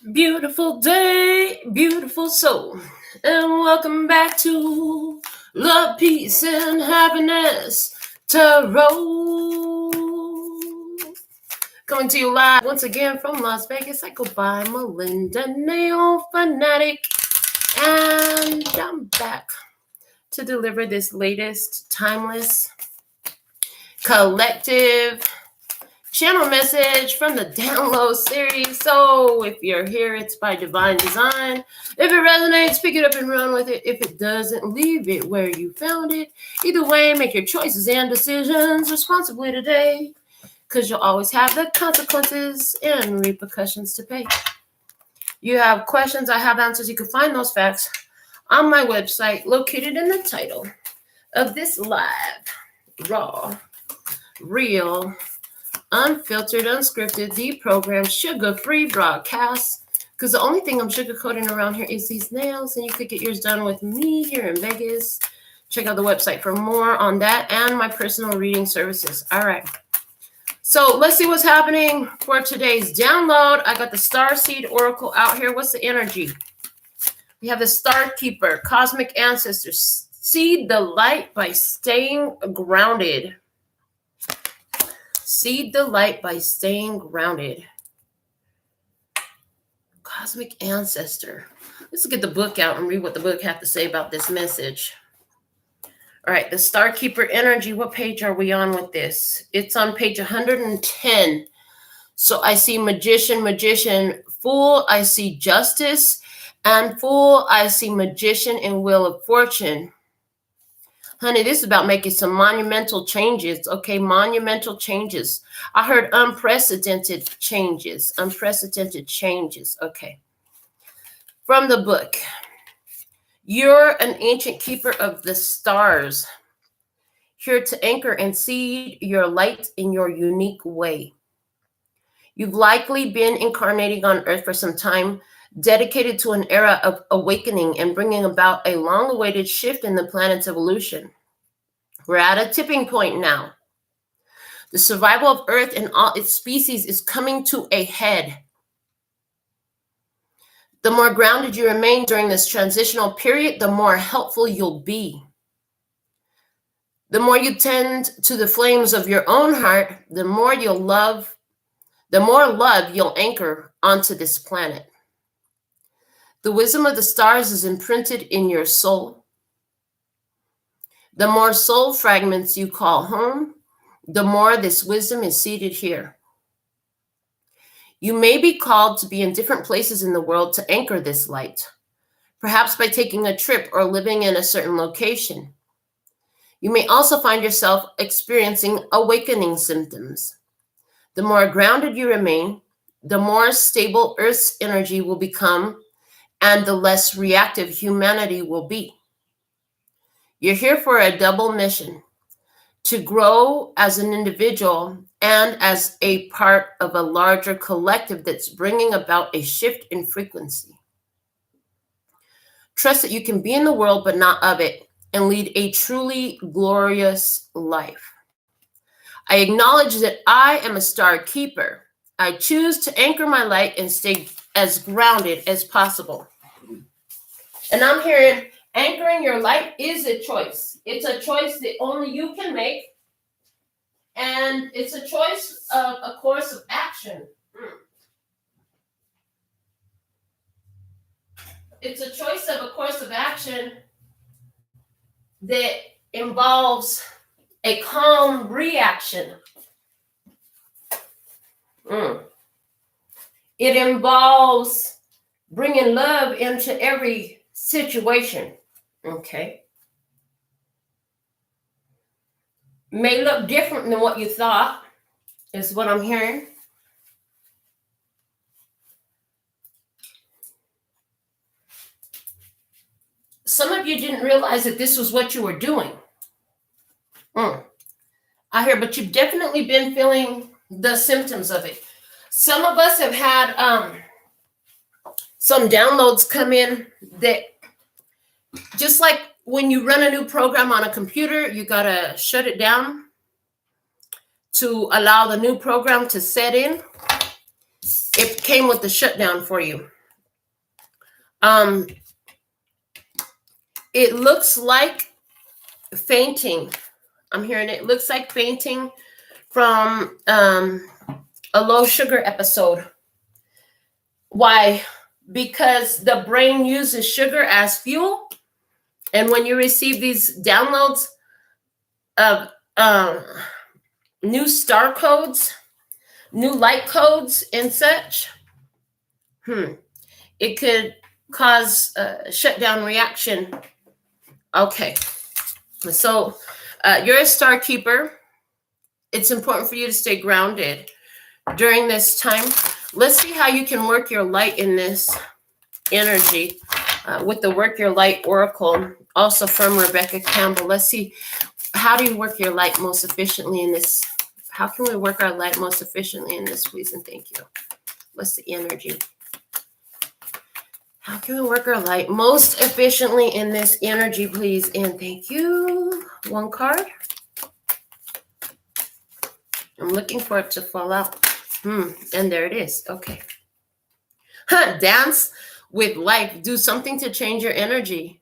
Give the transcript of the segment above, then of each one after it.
Beautiful day, beautiful soul, and welcome back to Love, Peace, and Happiness Tarot. Coming to you live once again from Las Vegas. I go by Melinda NailFanatic, and I'm back to deliver this latest timeless collective channel message from the download series. So if you're here, it's by divine design. If it resonates, pick it up and run with it. If it doesn't, leave it where you found it. Either way, make your choices and decisions responsibly today, because you'll always have the consequences and repercussions to pay. You have questions, I have answers. You can find those facts on my website, located in the title of this live, raw, real, unfiltered, unscripted, deprogrammed, sugar-free broadcast. Because the only thing I'm sugarcoating around here is these nails, and you could get yours done with me here in Vegas. Check out the website for more on that and my personal reading services. All right. So let's see what's happening for today's download. I got the Starseed Oracle out here. What's the energy? We have the Star Keeper, Cosmic Ancestors. Seed the light by staying grounded. Seed the light by staying grounded. Cosmic Ancestor. Let's get the book out and read what the book has to say about this message. All right, the Star Keeper energy. What page are we on with this? It's on page 110. So I see Magician, Magician, Fool. I see Justice and Fool. I see Magician and Wheel of Fortune. Honey, this is about making some monumental changes. Okay, monumental changes. I heard unprecedented changes. Unprecedented changes. Okay. From the book. You're an ancient keeper of the stars, here to anchor and seed your light in your unique way. You've likely been incarnating on Earth for some time, dedicated to an era of awakening and bringing about a long-awaited shift in the planet's evolution. We're at a tipping point now. The survival of Earth and all its species is coming to a head. The more grounded you remain during this transitional period, the more helpful you'll be. The more you tend to the flames of your own heart, the more love you'll anchor onto this planet. The wisdom of the stars is imprinted in your soul. The more soul fragments you call home, the more this wisdom is seated here. You may be called to be in different places in the world to anchor this light, perhaps by taking a trip or living in a certain location. You may also find yourself experiencing awakening symptoms. The more grounded you remain, the more stable Earth's energy will become, and the less reactive humanity will be. You're here for a double mission: to grow as an individual and as a part of a larger collective that's bringing about a shift in frequency. Trust that you can be in the world but not of it, and lead a truly glorious life. I acknowledge that I am a star keeper. I choose to anchor my light and stay as grounded as possible. And I'm hearing anchoring your light is a choice. It's a choice that only you can make. And it's a choice of a course of action. It's a choice of a course of action that involves a calm reaction. It involves bringing love into every situation. Okay. May look different than what you thought, is what I'm hearing. Some of you didn't realize that this was what you were doing. I hear, but you've definitely been feeling the symptoms of it. Some of us have had some downloads come in that, just like when you run a new program on a computer, you got to shut it down to allow the new program to set in. it came with the shutdown for you. It looks like fainting. I'm hearing it looks like fainting from a low sugar episode. Why? Because the brain uses sugar as fuel. And when you receive these downloads of new star codes, new light codes and such, it could cause a shutdown reaction. Okay. So you're a star keeper. It's important for you to stay grounded during this time. Let's see how you can work your light in this energy with the Work Your Light Oracle, also from Rebecca Campbell. Let's see, how do you work your light most efficiently in this? How can we work our light most efficiently in this, please and thank you? What's the energy? How can we work our light most efficiently in this energy, please and thank you? One card. I'm looking for it to fall out. And there it is. Okay. Dance with life. Do something to change your energy.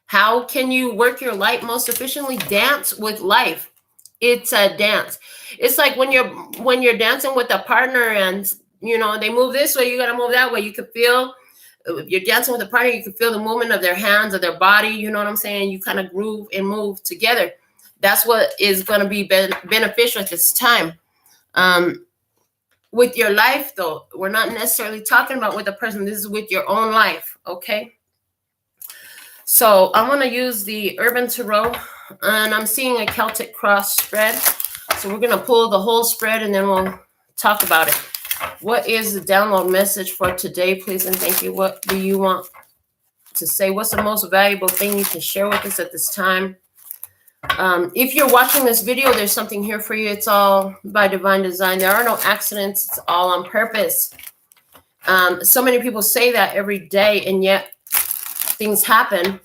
How can you work your light most efficiently? Dance with life. It's a dance. It's like when you're dancing with a partner and they move this way, you got to move that way. You can feel, if you're dancing with a partner, you can feel the movement of their hands or their body. You know what I'm saying? You kind of groove and move together. That's what is going to be beneficial at this time. With your life, though, we're not necessarily talking about with a person. This is with your own life, okay? So I want to use the Urban Tarot, and I'm seeing a Celtic cross spread. So we're going to pull the whole spread, and then we'll talk about it. What is the download message for today, please and thank you? What do you want to say? What's the most valuable thing you can share with us at this time? If you're watching this video, there's something here for you. It's all by divine design. There are no accidents. It's all on purpose. So many people say that every day, and yet things happen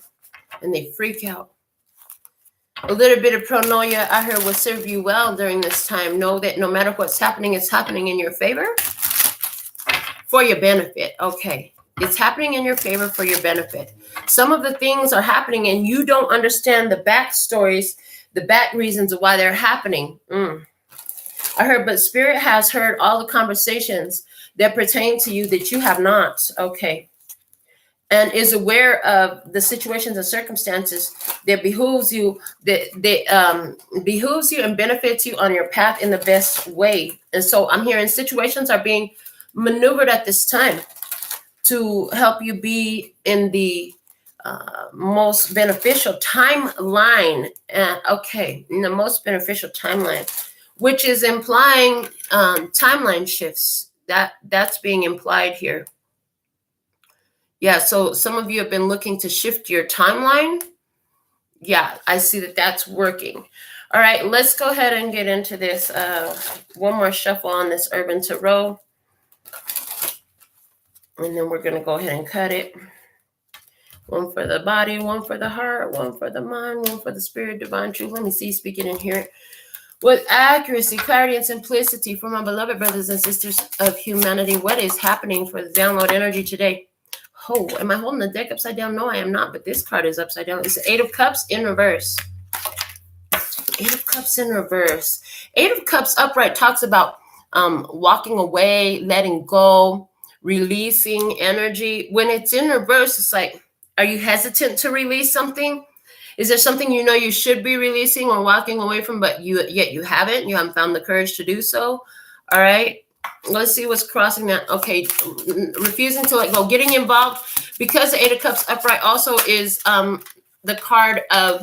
and they freak out. A little bit of pronoia I heard will serve you well during this time. Know that no matter what's happening, it's happening in your favor for your benefit. Okay. It's happening in your favor for your benefit. Some of the things are happening and you don't understand the backstories, the back reasons of why they're happening. I heard, but Spirit has heard all the conversations that pertain to you that you have not. Okay. And is aware of the situations and circumstances that behooves you, behooves you and benefits you on your path in the best way. And so I'm hearing situations are being maneuvered at this time to help you be in the most beneficial timeline. In the most beneficial timeline, which is implying timeline shifts. That's being implied here. Yeah, so some of you have been looking to shift your timeline. Yeah, I see that that's working. All right, let's go ahead and get into this. One more shuffle on this Urban Tarot. And then we're going to go ahead and cut it. One for the body, one for the heart, one for the mind, one for the spirit, divine truth. Let me see, speaking and hear it. With accuracy, clarity, and simplicity for my beloved brothers and sisters of humanity. What is happening for the download energy today? Oh, am I holding the deck upside down? No, I am not, but this card is upside down. It's the Eight of Cups in reverse. Eight of Cups in reverse. Eight of Cups upright talks about walking away, letting go, releasing energy. When it's in reverse, it's like, are you hesitant to release something? Is there something you know you should be releasing or walking away from, but yet you haven't? You haven't found the courage to do so? All right. Let's see what's crossing that. Okay, refusing to let go, getting involved, because the Eight of Cups upright also is the card of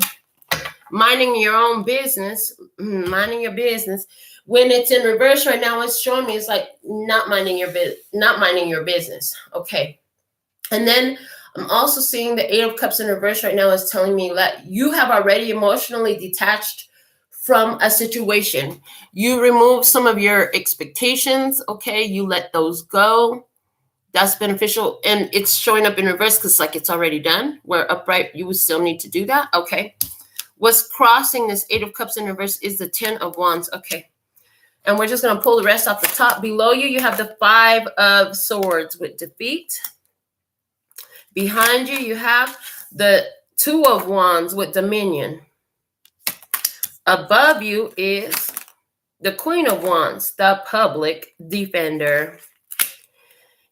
minding your own business, minding your business. When it's in reverse right now, it's showing me it's like not minding your business. Okay, and then I'm also seeing the Eight of Cups in reverse right now is telling me that you have already emotionally detached from a situation. You remove some of your expectations. Okay, you let those go. That's beneficial. And it's showing up in reverse because like it's already done. Where upright, you would still need to do that. Okay. What's crossing this Eight of Cups in reverse is the Ten of Wands. Okay. And we're just going to pull the rest off the top. Below you, you have the 5 of Swords with defeat. Behind you, you have the 2 of Wands with dominion. Above you is the Queen of Wands, the public defender.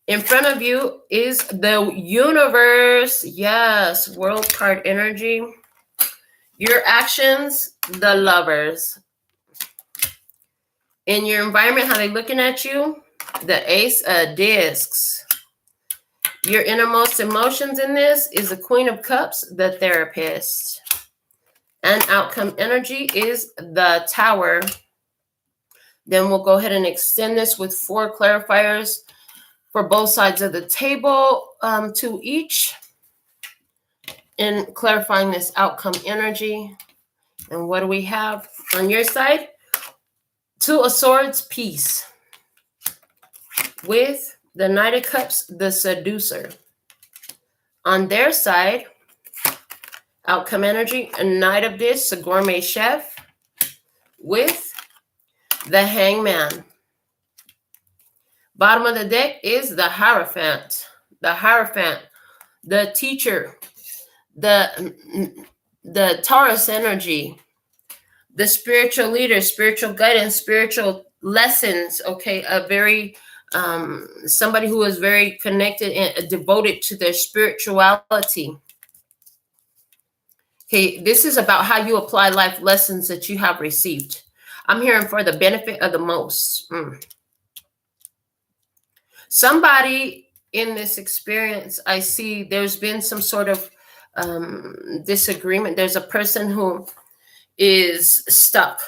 In front of you is the universe. Yes, world card energy. Your actions, the Lovers. In your environment, how they looking at you? The Ace of Discs. Your innermost emotions in this is the Queen of Cups, the Therapist. And outcome energy is the Tower. Then we'll go ahead and extend this with 4 clarifiers for both sides of the table, 2 each, in clarifying this outcome energy. And what do we have on your side? 2 of Swords, peace. With the Knight of Cups, the Seducer. On their side, outcome energy, a Knight of Discs, a gourmet chef. With the Hangman. Bottom of the deck is the Hierophant. The Hierophant, the teacher, the Taurus energy, the spiritual leader, spiritual guidance, spiritual lessons. Okay, a very somebody who is very connected and devoted to their spirituality. Okay, this is about how you apply life lessons that you have received. I'm hearing for the benefit of the most. Somebody in this experience, I see there's been some sort of disagreement. There's a person who is stuck.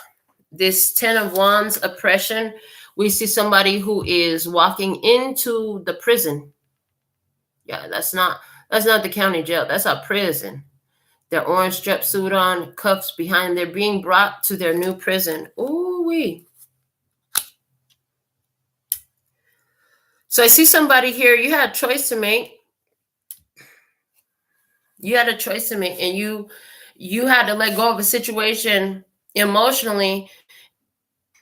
This 10 of Wands oppression. We see somebody who is walking into the prison. Yeah, that's not the county jail. That's a prison. Their orange jumpsuit on, cuffs behind. They're being brought to their new prison. Ooh-wee. So I see somebody here. You had a choice to make. You had a choice to make, and you had to let go of a situation emotionally.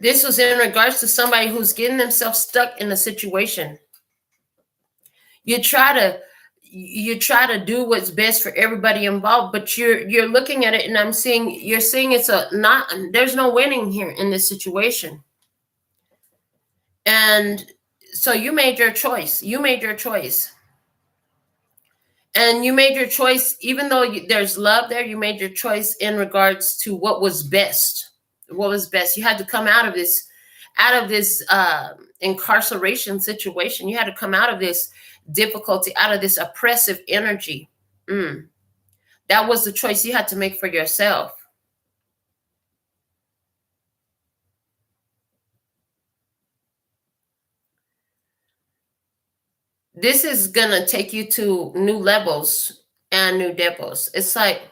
This was in regards to somebody who's getting themselves stuck in a situation. You try to do what's best for everybody involved, but you're looking at it, and you're seeing there's no winning here in this situation. And so you made your choice. And you made your choice, even though there's love there, you made your choice in regards to what was best. What was best. You had to come out of this incarceration situation. You had to come out of this difficulty, out of this oppressive energy. That was the choice you had to make for yourself. This is going to take you to new levels and new devils. It's like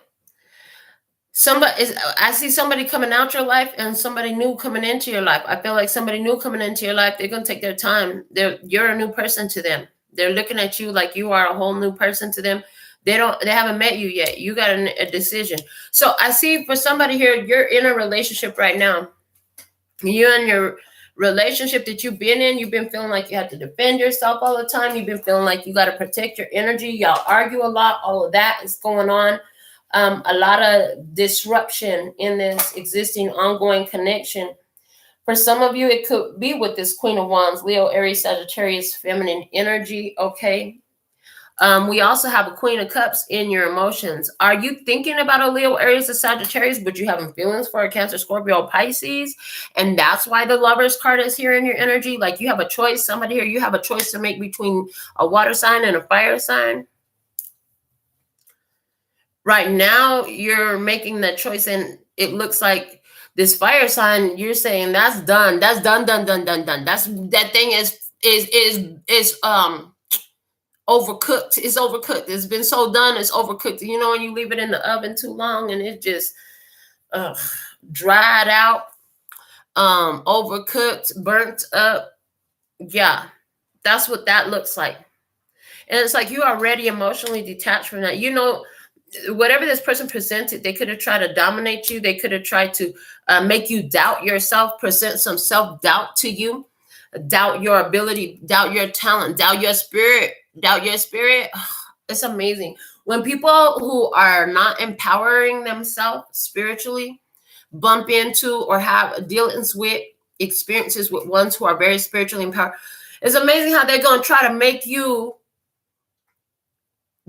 I see somebody coming out your life and somebody new coming into your life. I feel like somebody new coming into your life, they're going to take their time. You're a new person to them. They're looking at you like you are a whole new person to them. They haven't met you yet. You got a decision. So I see for somebody here, you're in a relationship right now. You and your relationship that you've been feeling like you have to defend yourself all the time. You've been feeling like you got to protect your energy. Y'all argue a lot. All of that is going on. A lot of disruption in this existing ongoing connection. For some of you, it could be with this Queen of Wands, Leo, Aries, Sagittarius, feminine energy. Okay. We also have a Queen of Cups in your emotions. Are you thinking about a Leo, Aries, or Sagittarius, but you having feelings for a Cancer, Scorpio, Pisces? And that's why the Lovers card is here in your energy. Like you have a choice. Somebody here, you have a choice to make between a water sign and a fire sign. Right now, you're making that choice, and it looks like this fire sign, you're saying that's done. That's done. That thing is overcooked. It's overcooked. It's been so done. It's overcooked. You know, when you leave it in the oven too long and it just dried out, overcooked, burnt up. Yeah, that's what that looks like. And it's like you are already emotionally detached from that. You know, whatever this person presented, they could have tried to dominate you. They could have tried to make you doubt yourself, present some self-doubt to you, doubt your ability, doubt your talent, doubt your spirit, doubt your spirit. It's amazing. When people who are not empowering themselves spiritually bump into or have dealings with experiences with ones who are very spiritually empowered, it's amazing how they're going to try to make you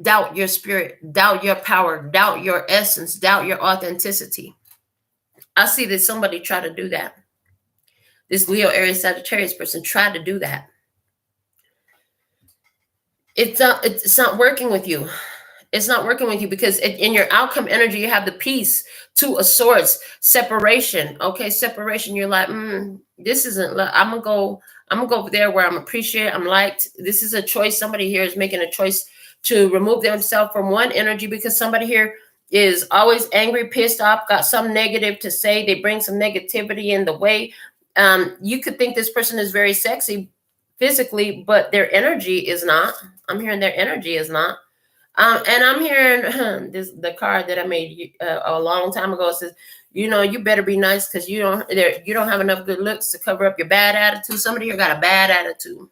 doubt your spirit, doubt your power, doubt your essence, doubt your authenticity. I see that somebody try to do that. This Leo, Aries, Sagittarius person tried to do that. It's not working with you. It's not working with you because in your outcome energy, you have the Peace, Two of Swords, separation. Okay, separation. You're like, this isn't. I'm gonna go over there where I'm appreciated, I'm liked. This is a choice. Somebody here is making a choice to remove themselves from one energy because somebody here is always angry, pissed off, got some negative to say. They bring some negativity in the way. You could think this person is very sexy physically, but their energy is not. I'm hearing their energy is not. And I'm hearing the card that I made a long time ago. It says, you better be nice because you don't have enough good looks to cover up your bad attitude. Somebody here got a bad attitude.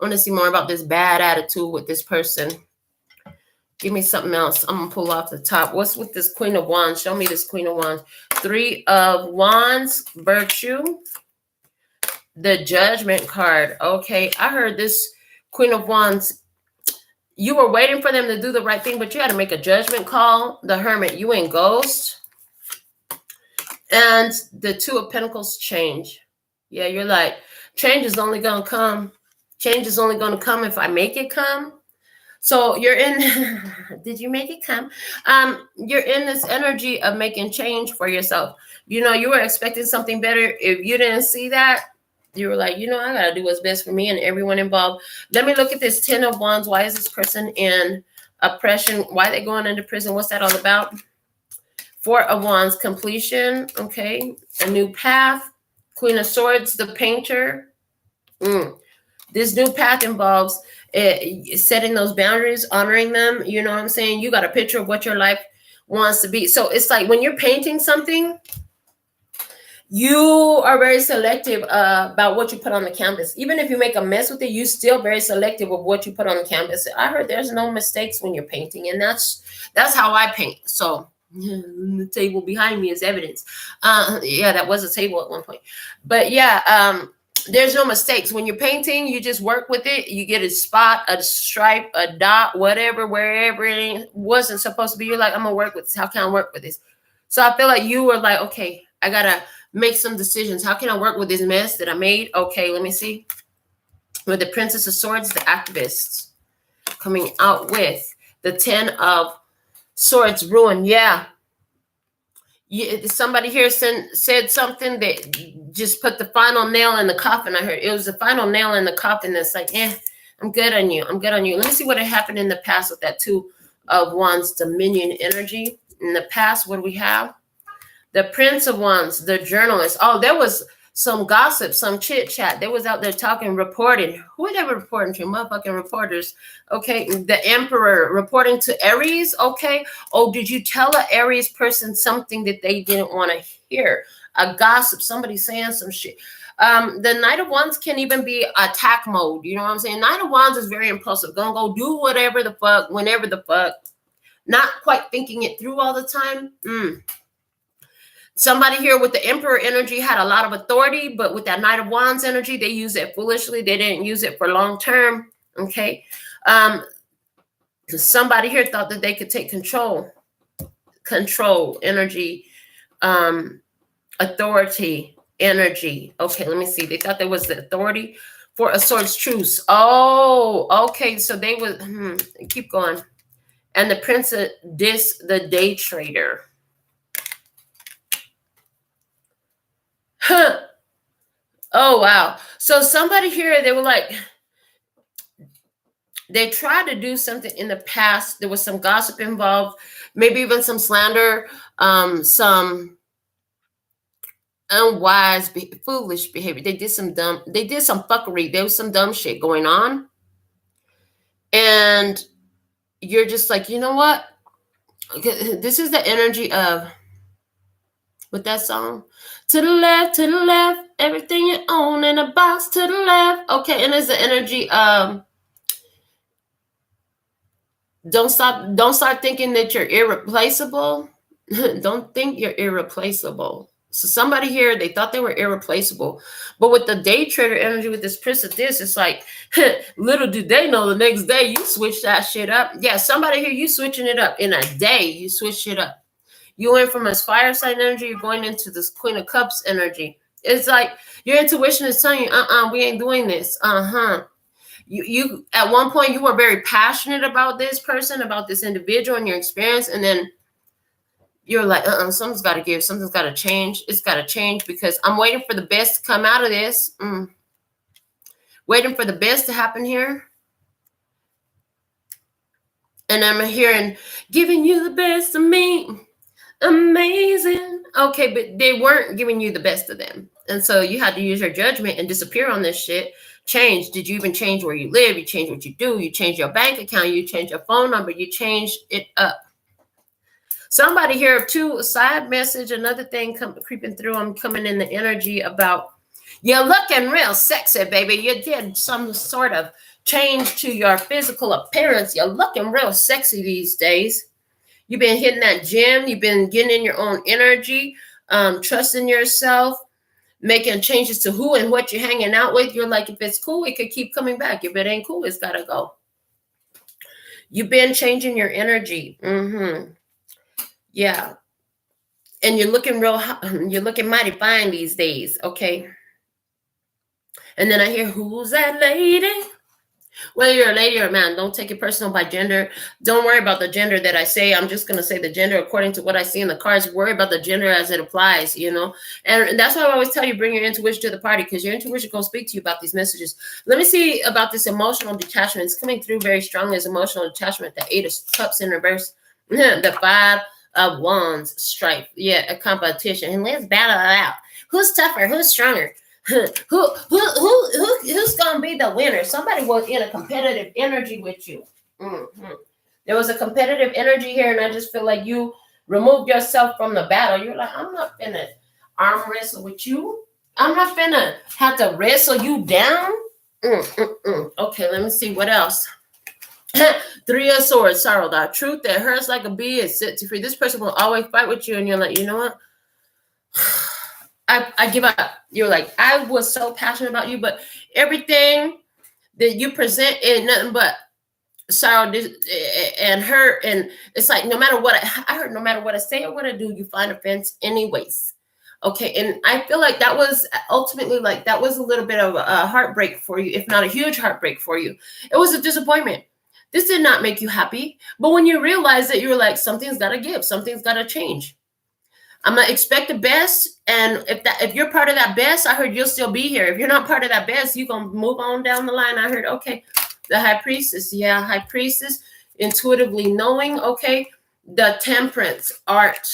I want to see more about this bad attitude with this person. Give me something else. I'm going to pull off the top. What's with this Queen of Wands? Show me this Queen of Wands. Three of Wands, virtue. The Judgment card. Okay, I heard this Queen of Wands. You were waiting for them to do the right thing, but you had to make a judgment call. The Hermit, you ain't ghost. And the Two of Pentacles, change. Yeah, you're like, change is only going to come. Change is only going to come if I make it come. So you're in, did you make it come? You're in this energy of making change for yourself. You were expecting something better. If you didn't see that, you were like, I got to do what's best for me and everyone involved. Let me look at this 10 of Wands. Why is this person in oppression? Why are they going into prison? What's that all about? 4 of Wands, completion. Okay. A new path. Queen of Swords, the painter. This new path involves setting those boundaries, honoring them. You know what I'm saying? You got a picture of what your life wants to be. So it's like when you're painting something, you are very selective about what you put on the canvas. Even if you make a mess with it, you're still very selective of what you put on the canvas. I heard there's no mistakes when you're painting, and that's how I paint. So the table behind me is evidence. Yeah, that was a table at one point. But yeah, there's no mistakes. When you're painting, you just work with it. You get a spot, a stripe, a dot, whatever, wherever it wasn't supposed to be. You're like, I'm going to work with this. How can I work with this? So I feel like you were like, okay, I got to make some decisions. How can I work with this mess that I made? Okay, let me see. With the Princess of Swords, the activists coming out with the 10 of Swords, ruin. Yeah. Somebody here said something that just put the final nail in the coffin. I heard it was the final nail in the coffin. That's like, I'm good on you. I'm good on you. Let me see what had happened in the past with that 2 of Wands, Dominion energy. In the past, what do we have? The Prince of Wands, the journalist. Oh, there was some gossip, some chit chat. They was out there talking, reporting. Who are they reporting to? Motherfucking reporters. Okay. The Emperor reporting to Aries. Okay. Oh, did you tell an Aries person something that they didn't want to hear? A gossip, somebody saying some shit. The Knight of Wands can even be attack mode. You know what I'm saying? Knight of Wands is very impulsive. Gonna go do whatever the fuck, whenever the fuck. Not quite thinking it through all the time. Somebody here with the Emperor energy had a lot of authority, but with that Knight of Wands energy, they use it foolishly. They didn't use it for long term. Okay. Somebody here thought that they could take control energy, authority energy. Okay, let me see. They thought there was the authority for a Swords truce. Oh, okay. So they would keep going. And the Prince of the day trader. Oh, wow. So somebody here, they were like, they tried to do something in the past. There was some gossip involved, maybe even some slander, some unwise, foolish behavior. They did some fuckery. There was some dumb shit going on. And you're just like, you know what? Okay, this is the energy of, with that song, to the left, everything you own in a box to the left. Okay, and it's the energy of, don't start thinking that you're irreplaceable. Don't think you're irreplaceable. So somebody here, they thought they were irreplaceable, but with the day trader energy, with this Prince of this, it's like, little do they know the next day you switch that shit up. Yeah, somebody here, you switching it up in a day. You switch it up. You went from this fire sign energy, you're going into this Queen of Cups energy. It's like your intuition is telling you, we ain't doing this. You at one point you were very passionate about this person, about this individual and your experience, and then you're like, something's got to give, something's got to change. It's got to change because I'm waiting for the best to come out of this. Waiting for the best to happen here. And I'm hearing, giving you the best of me. Amazing. Okay, but they weren't giving you the best of them. And so you had to use your judgment and disappear on this shit. Change. Did you even change where you live? You change what you do. You change your bank account. You change your phone number. You change it up. Somebody here too, a side message, another thing creeping through. I'm coming in the energy about, you're looking real sexy, baby. You did some sort of change to your physical appearance. You're looking real sexy these days. You've been hitting that gym. You've been getting in your own energy, trusting yourself, making changes to who and what you're hanging out with. You're like, if it's cool, it could keep coming back. If it ain't cool, it's got to go. You've been changing your energy. Yeah. And you're looking mighty fine these days. Okay. And then I hear, who's that lady? Whether you're a lady or a man, don't take it personal by gender. Don't worry about the gender that I say. I'm just going to say the gender according to what I see in the cards. Worry about the gender as it applies, And that's why I always tell you, bring your intuition to the party, because your intuition going to speak to you about these messages. Let me see about this emotional detachment. It's coming through very strongly as emotional detachment. The 8 of Cups in reverse. The 5 of Wands, strife. Yeah, a competition. And let's battle it out. Who's tougher? Who's stronger? Who's gonna be the winner? Somebody was in a competitive energy with you. There was a competitive energy here, and I just feel like you removed yourself from the battle. You're like, I'm not finna arm wrestle with you. I'm not finna have to wrestle you down. Okay, let me see what else. 3 of Swords, sorrow, the truth that hurts like a bee is set you free. This person will always fight with you, and you're like, you know what? I give up. You're like, I was so passionate about you, but everything that you present is nothing but sorrow and hurt. And it's like, no matter what I heard, no matter what I say or what I do, you find offense anyways. Okay. And I feel like that was ultimately, like, that was a little bit of a heartbreak for you, if not a huge heartbreak for you. It was a disappointment. This did not make you happy. But when you realize that, you're like, something's got to give, something's got to change. I'm gonna expect the best, and if you're part of that best, I heard you'll still be here. If you're not part of that best, you're gonna move on down the line. I heard, okay, the High Priestess, yeah, High Priestess, intuitively knowing, okay, the Temperance art,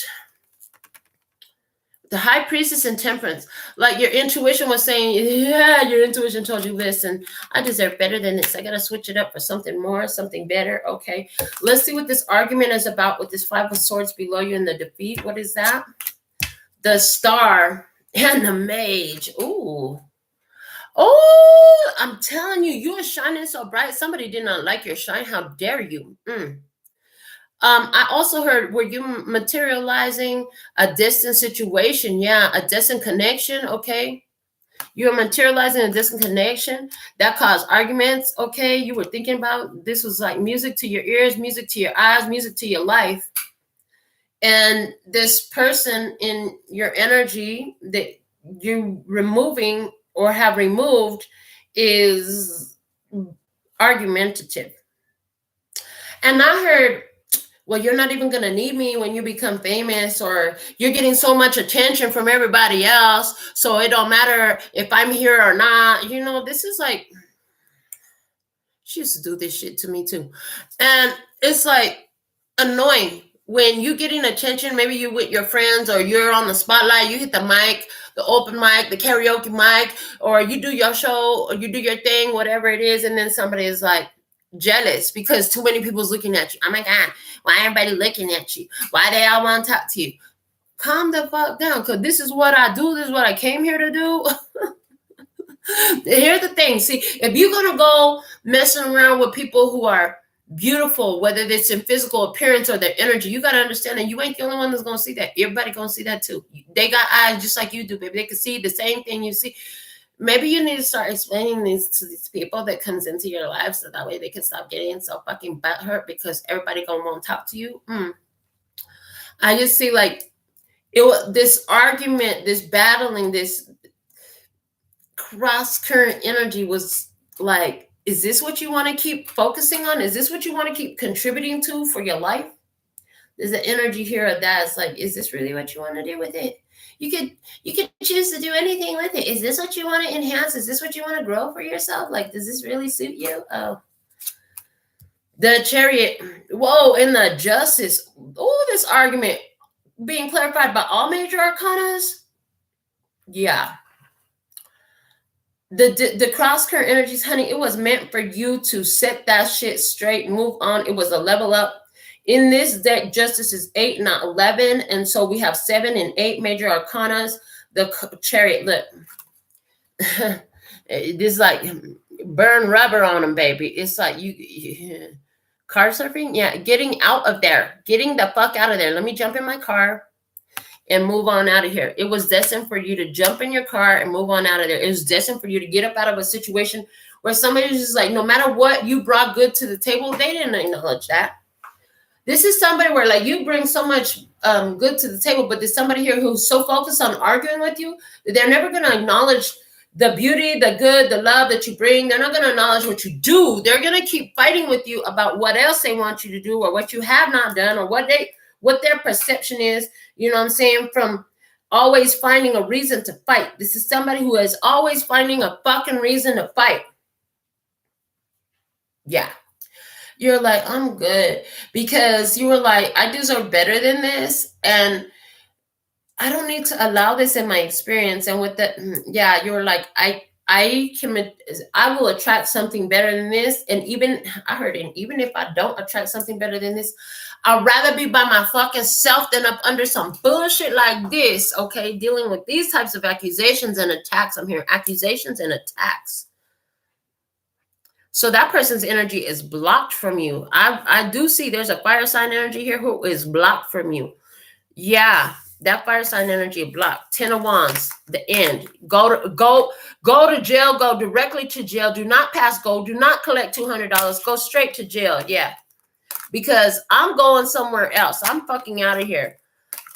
the High Priestess and Temperance, like your intuition was saying, yeah, your intuition told you, listen, I deserve better than this. I gotta switch it up for something more, something better. Okay, let's see what this argument is about with this 5 of Swords below you in the defeat. What is that? The Star and the Mage. Ooh. Oh, I'm telling you, you are shining so bright. Somebody did not like your shine. How dare you? I also heard, were you materializing a distant situation? Yeah, a distant connection. Okay. You're materializing a distant connection that caused arguments. Okay. You were thinking about, this was like music to your ears, music to your eyes, music to your life. And this person in your energy that you removing or have removed is argumentative. And I heard, well, you're not even going to need me when you become famous, or you're getting so much attention from everybody else, so it don't matter if I'm here or not. This is like, she used to do this shit to me too. And it's like annoying when you getting attention. Maybe you with your friends, or you're on the spotlight, you hit the mic, the open mic, the karaoke mic, or you do your show, or you do your thing, whatever it is. And then somebody is like, jealous because too many people's looking at you. Oh my God, why everybody looking at you? Why they all want to talk to you? Calm the fuck down, because this is what I do. This is what I came here to do. Here's the thing. See, if you're going to go messing around with people who are beautiful, whether it's in physical appearance or their energy, you got to understand that you ain't the only one that's going to see that. Everybody going to see that too. They got eyes just like you do, baby. They can see the same thing you see. Maybe you need to start explaining this to these people that comes into your life so that way they can stop getting so fucking butthurt because everybody going to want to talk to you. I just see like this argument, this battling, this cross current energy was like, is this what you want to keep focusing on? Is this what you want to keep contributing to for your life? There's an energy here of that. It's like, is this really what you want to do with it? You could choose to do anything with it. Is this what you want to enhance? Is this what you want to grow for yourself? Like, does this really suit you? Oh, the Chariot. Whoa, and the Justice. Oh, this argument being clarified by all major arcanas. Yeah. The cross current energies, honey, it was meant for you to set that shit straight, move on. It was a level up. In this deck, Justice is 8, not 11. And so we have 7 and 8 major arcanas. The Chariot, look. This like burn rubber on them, baby. It's like you car surfing. Yeah, getting out of there. Getting the fuck out of there. Let me jump in my car and move on out of here. It was destined for you to jump in your car and move on out of there. It was destined for you to get up out of a situation where somebody was just like, no matter what you brought good to the table, they didn't acknowledge that. This is somebody where like you bring so much good to the table, but there's somebody here who's so focused on arguing with you that they're never going to acknowledge the beauty, the good, the love that you bring. They're not going to acknowledge what you do. They're going to keep fighting with you about what else they want you to do or what you have not done or what their perception is. You know what I'm saying? From always finding a reason to fight. This is somebody who is always finding a fucking reason to fight. Yeah. You're like, I'm good. Because you were like, I deserve better than this. And I don't need to allow this in my experience. And with that, yeah, you're like, I will attract something better than this. And even if I don't attract something better than this, I'd rather be by my fucking self than up under some bullshit like this. Okay. Dealing with these types of accusations and attacks. I'm hearing accusations and attacks. So that person's energy is blocked from you. I do see there's a fire sign energy here who is blocked from you. Yeah. That fire sign energy blocked. 10 of Wands, the end. Go to jail. Go directly to jail. Do not pass go. Do not collect $200. Go straight to jail. Yeah. Because I'm going somewhere else. I'm fucking out of here.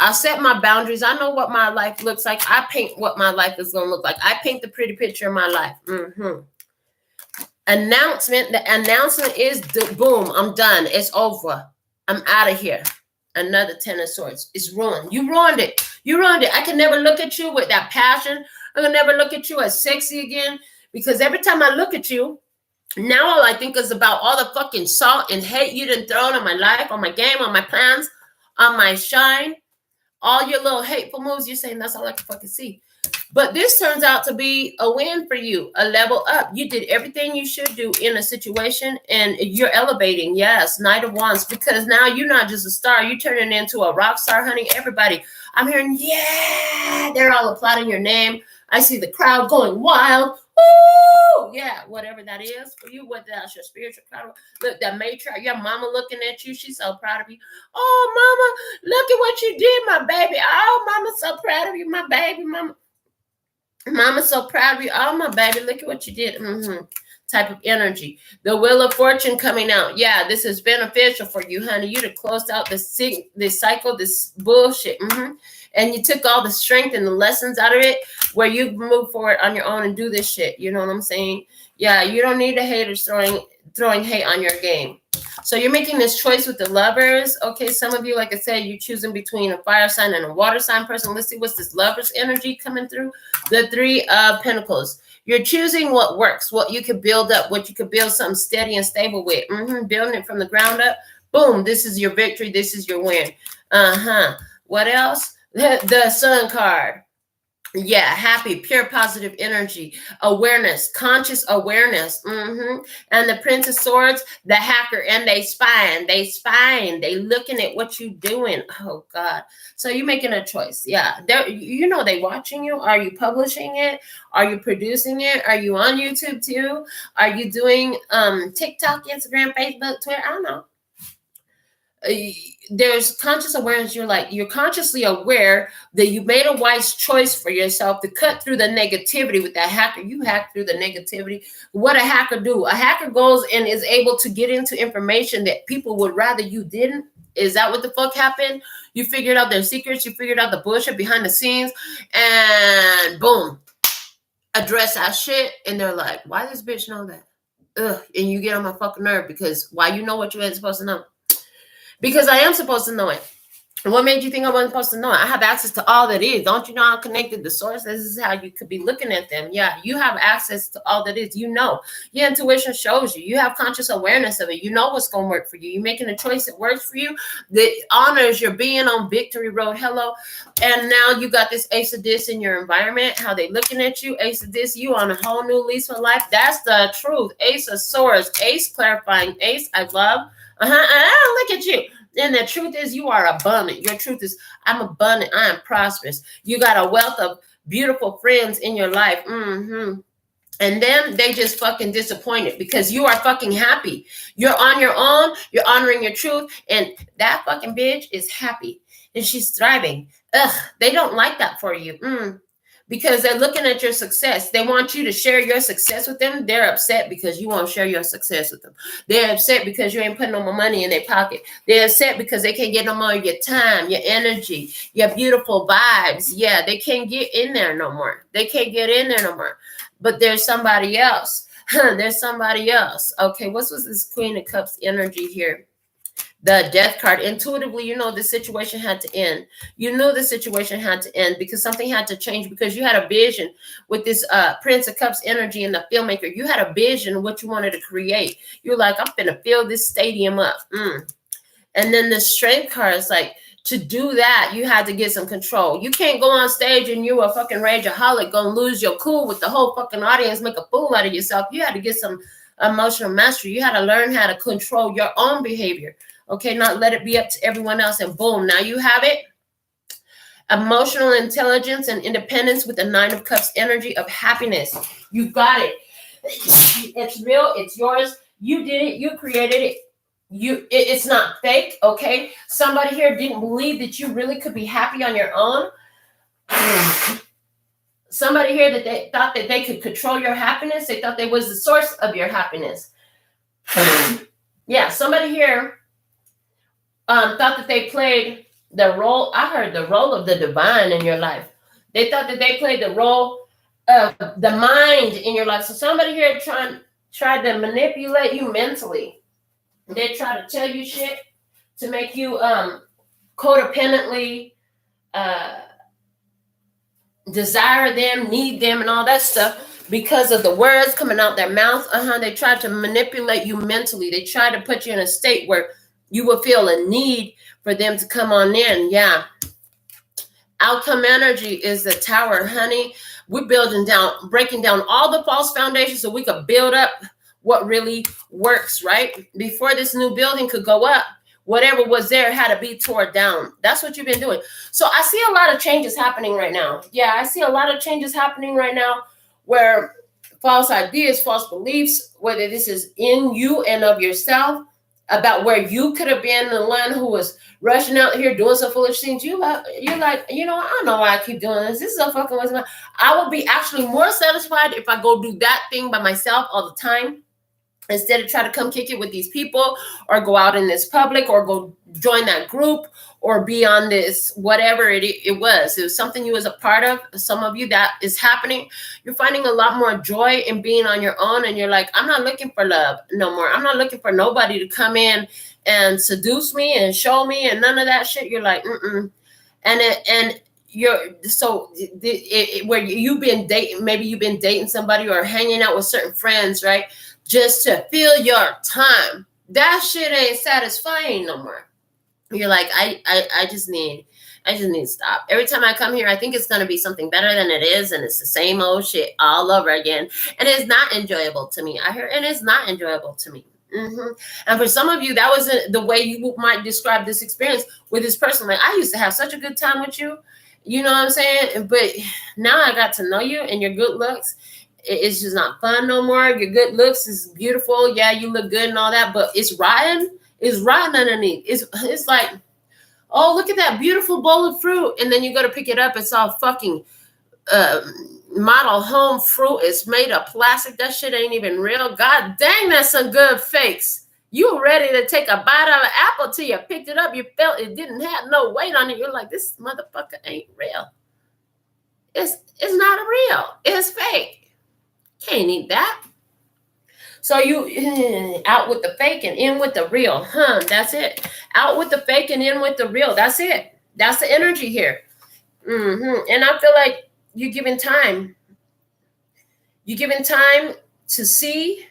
I set my boundaries. I know what my life looks like. I paint what my life is going to look like. I paint the pretty picture of my life. Announcement. The announcement is boom. I'm done. It's over. I'm out of here. Another 10 of Swords. It's ruined. You ruined it. You ruined it. I can never look at you with that passion. I can never look at you as sexy again. Because every time I look at you, now all I think is about all the fucking salt and hate you done thrown on my life, on my game, on my plans, on my shine. All your little hateful moves, you're saying that's all I can fucking see. But this turns out to be a win for you, a level up. You did everything you should do in a situation, and you're elevating. Yes, Knight of Wands, because now you're not just a star. You're turning into a rock star, honey. Everybody, I'm hearing, yeah, they're all applauding your name. I see the crowd going wild. Woo! Yeah, whatever that is for you, whether that's your spiritual crowd. Look, that matriarch, your mama looking at you. She's so proud of you. Oh, mama, look at what you did, my baby. Oh, mama's so proud of you, my baby, mama. Mama's so proud of you. Oh, my baby, look at what you did. Type of energy. The Wheel of Fortune coming out. Yeah, this is beneficial for you, honey. You to close out this cycle, this bullshit. And you took all the strength and the lessons out of it where you move forward on your own and do this shit. You know what I'm saying? Yeah, you don't need the haters throwing hate on your game. So you're making this choice with the Lovers. Okay, some of you, like I said, you're choosing between a fire sign and a water sign person. Let's see what's this Lovers energy coming through. The 3 of Pentacles. You're choosing what works, what you can build up, what you can build something steady and stable with. Building it from the ground up. Boom, this is your victory. This is your win. What else? The Sun card. Yeah, happy, pure, positive energy, awareness, conscious awareness. And the Prince of Swords, the hacker, and they spying, they looking at what you doing. Oh God! So you're making a choice. Yeah, they watching you. Are you publishing it? Are you producing it? Are you on YouTube too? Are you doing TikTok, Instagram, Facebook, Twitter? I don't know. There's conscious awareness. You're consciously aware that you made a wise choice for yourself to cut through the negativity. With that hacker, you hack through the negativity. What a hacker do? A hacker goes and is able to get into information that people would rather you didn't. Is that what the fuck happened? You figured out their secrets, you figured out the bullshit behind the scenes, and boom, address that shit. And they're like, why this bitch know that? Ugh. And you get on my fucking nerve, because why you know what you ain't supposed to know? Because I am supposed to know it. What made you think I wasn't supposed to know it? I have access to all that is. Don't you know I'm connected to source? This is how you could be looking at them. Yeah, you have access to all that is. You know, your intuition shows you. You have conscious awareness of it. You know what's going to work for you. You're making a choice that works for you, that honors your being on victory road. Hello. And now you got this ace of this in your environment, how they looking at you. Ace of this, you on a whole new lease of life. That's the truth. Ace of swords, ace clarifying, ace I love. Look at you. And the truth is, you are abundant. Your truth is, I'm abundant. I am prosperous. You got a wealth of beautiful friends in your life. And then they just fucking disappointed because you are fucking happy. You're on your own. You're honoring your truth. And that fucking bitch is happy. And she's thriving. Ugh, they don't like that for you. Because they're looking at your success. They want you to share your success with them. They're upset because you won't share your success with them. They're upset because you ain't putting no more money in their pocket. They're upset because they can't get no more of your time, your energy, your beautiful vibes. Yeah, they can't get in there no more. They can't get in there no more. But there's somebody else. There's somebody else. Okay, what was this Queen of Cups energy here? The Death card. Intuitively, you know the situation had to end. You knew the situation had to end because something had to change, because you had a vision with this Prince of Cups energy and the filmmaker. You had a vision of what you wanted to create. You're like, I'm gonna fill this stadium up. And then the Strength card is like, to do that, you had to get some control. You can't go on stage and you a fucking rageaholic, gonna lose your cool with the whole fucking audience, make a fool out of yourself. You had to get some emotional mastery. You had to learn how to control your own behavior. Okay, not let it be up to everyone else. And boom, now you have it. Emotional intelligence and independence with the Nine of Cups energy of happiness. You got it. It's real. It's yours. You did it. You created it. It's not fake. Okay. Somebody here didn't believe that you really could be happy on your own. Somebody here that they thought that they could control your happiness. They thought they was the source of your happiness. Yeah. Somebody here thought that they played the role. I heard the role of the divine in your life. They thought that they played the role of the mind in your life. So somebody here tried to manipulate you mentally. They try to tell you shit to make you codependently desire them, need them, and all that stuff because of the words coming out their mouth. They tried to manipulate you mentally. They tried to put you in a state where you will feel a need for them to come on in. Yeah. Outcome energy is the Tower, honey. We're breaking down all the false foundations so we could build up what really works, right? Before this new building could go up, whatever was there had to be torn down. That's what you've been doing. So I see a lot of changes happening right now. Yeah, I see a lot of changes happening right now where false ideas, false beliefs, whether this is in you and of yourself, about where you could have been the one who was rushing out here doing some foolish things. You're like, I don't know why I keep doing this. This is a fucking waste of time. I would be actually more satisfied if I go do that thing by myself all the time, instead of try to come kick it with these people or go out in this public or go join that group or be on this, whatever it was. It was something you was a part of. Some of you that is happening. You're finding a lot more joy in being on your own. And you're like, I'm not looking for love no more. I'm not looking for nobody to come in and seduce me and show me and none of that shit. You're like, And you're so where you've been dating, maybe you've been dating somebody or hanging out with certain friends, right? Just to fill your time. That shit ain't satisfying no more. You're like, I just need, I just need to stop. Every time I come here, I think it's going to be something better than it is. And it's the same old shit all over again. And it's not enjoyable to me. I hear, and it's not enjoyable to me. And for some of you, that wasn't the way you might describe this experience with this person. Like, I used to have such a good time with you. You know what I'm saying? But now I got to know you and your good looks. It's just not fun no more. Your good looks is beautiful. Yeah, you look good and all that, but it's rotten. It's rotten underneath. It's like, oh, look at that beautiful bowl of fruit. And then you go to pick it up. It's all fucking model home fruit. It's made of plastic. That shit ain't even real. God dang, that's some good fakes. You were ready to take a bite out of an apple till you picked it up. You felt it didn't have no weight on it. You're like, this motherfucker ain't real. It's not real. It's fake. Can't eat that. So you out with the fake and in with the real. That's it. Out with the fake and in with the real. That's it. That's the energy here. And I feel like you're giving time. You're giving time to see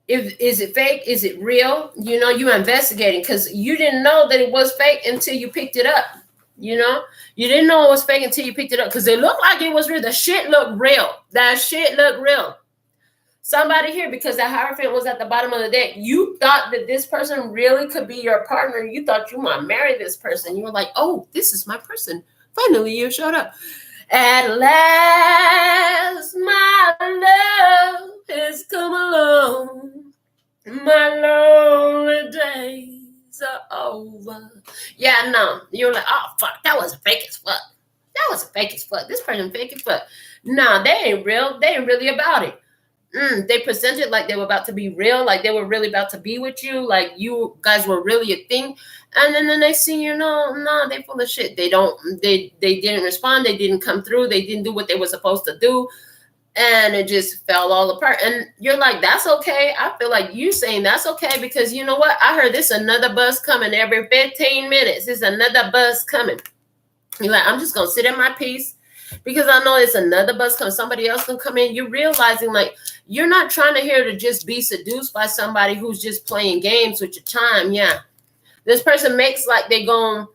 if is it fake, is it real? You know, you're investigating because you didn't know that it was fake until you picked it up. You know, you didn't know it was fake until you picked it up because it looked like it was real. The shit looked real. That shit looked real. Somebody here, because the Hierophant was at the bottom of the deck, you thought that this person really could be your partner. You thought you might marry this person. You were like, oh, this is my person. Finally, you showed up. At last, my love has come along. My lonely days are over. Yeah, no. You're like, oh, fuck, that was fake as fuck. That was fake as fuck. This person fake as fuck. Nah, they ain't real. They ain't really about it. They presented like they were about to be real, like they were really about to be with you, like you guys were really a thing. And then the next thing you know, no, they full of shit. They didn't respond. They didn't come through. They didn't do what they were supposed to do. And it just fell all apart. And you're like, that's okay. I feel like you saying that's okay because you know what? I heard this another bus coming every 15 minutes. There's another bus coming. You're like, I'm just going to sit in my peace. Because I know it's another bus coming, somebody else can come in. You're realizing like you're not trying to here to just be seduced by somebody who's just playing games with your time. Yeah, this person makes like they gonna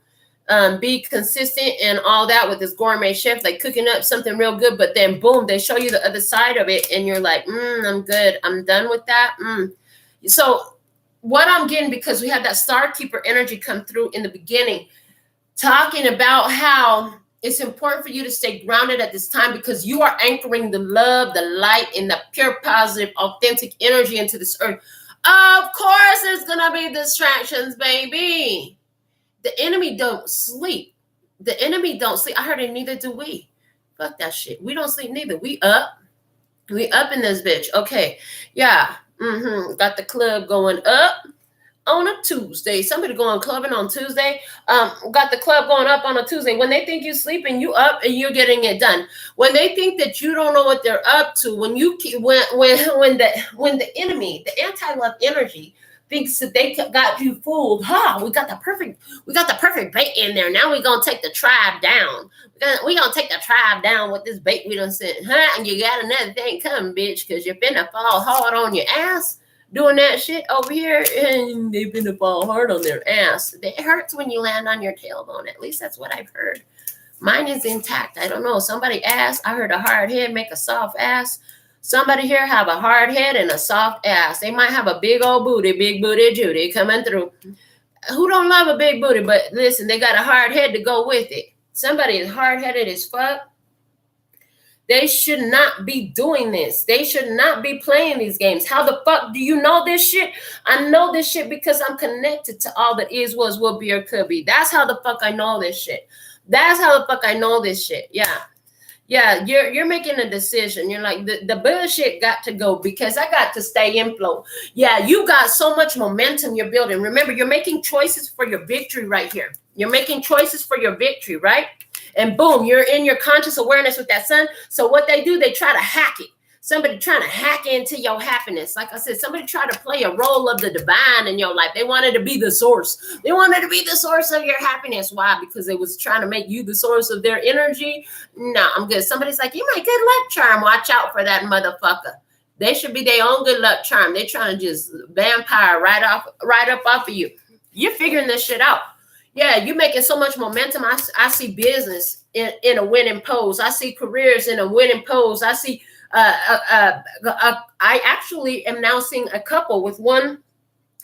be consistent and all that with this gourmet chef, like cooking up something real good. But then boom, they show you the other side of it, and you're like, I'm good. I'm done with that. So what I'm getting, because we had that Star Keeper energy come through in the beginning, talking about how it's important for you to stay grounded at this time because you are anchoring the love, the light, and the pure, positive, authentic energy into this earth. Of course, there's going to be distractions, baby. The enemy don't sleep. The enemy don't sleep. I heard it, neither do we. Fuck that shit. We don't sleep neither. We up. We up in this bitch. Okay. Yeah. Got the club going up on a Tuesday. Somebody going clubbing on Tuesday. Got the club going up on a Tuesday. When they think you're sleeping, you up and you're getting it done. When they think that you don't know what they're up to, when the enemy, the anti-love energy thinks that they got you fooled. We got the perfect bait in there. Now we're gonna take the tribe down. We're gonna take the tribe down with this bait we done sent. And you got another thing coming, bitch, because you're finna fall hard on your ass. Doing that shit over here, and they've been to fall hard on their ass. It hurts when you land on your tailbone. At least that's what I've heard. Mine is intact. I don't know. Somebody asked. I heard a hard head make a soft ass. Somebody here have a hard head and a soft ass. They might have a big old booty, big booty Judy coming through. Who don't love a big booty? But listen, they got a hard head to go with it. Somebody is hard-headed as fuck. They should not be doing this. They should not be playing these games. How the fuck do you know this shit? I know this shit because I'm connected to all that is, was, will be, or could be. That's how the fuck I know this shit. That's how the fuck I know this shit. Yeah. Yeah, you're making a decision. You're like, the bullshit got to go because I got to stay in flow. Yeah, you got so much momentum you're building. Remember, you're making choices for your victory right here. You're making choices for your victory, right? And boom, you're in your conscious awareness with that sun. So what they do, they try to hack it. Somebody trying to hack into your happiness. Like I said, somebody try to play a role of the divine in your life. They wanted to be the source. They wanted to be the source of your happiness. Why? Because they was trying to make you the source of their energy. No, I'm good. Somebody's like, you my good luck charm. Watch out for that motherfucker. They should be their own good luck charm. They trying to just vampire right up off of you. You're figuring this shit out. Yeah, you're making so much momentum. I see business in a winning pose. I see careers in a winning pose. I see, I actually am now seeing a couple with one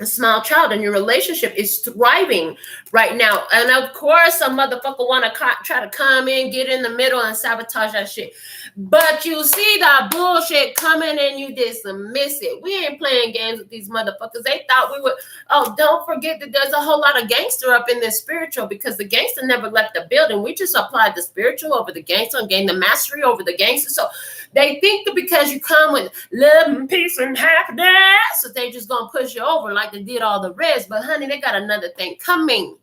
small child, and your relationship is thriving right now. And of course, some motherfucker want to try to come in, get in the middle, and sabotage that shit. But you see that bullshit coming and you dismiss it. We ain't playing games with these motherfuckers. They thought we would. Oh, don't forget that there's a whole lot of gangster up in this spiritual, because the gangster never left the building. We just applied the spiritual over the gangster and gained the mastery over the gangster. So they think that because you come with love and peace and happiness, that they just gonna push you over like they did all the rest. But honey, they got another thing coming,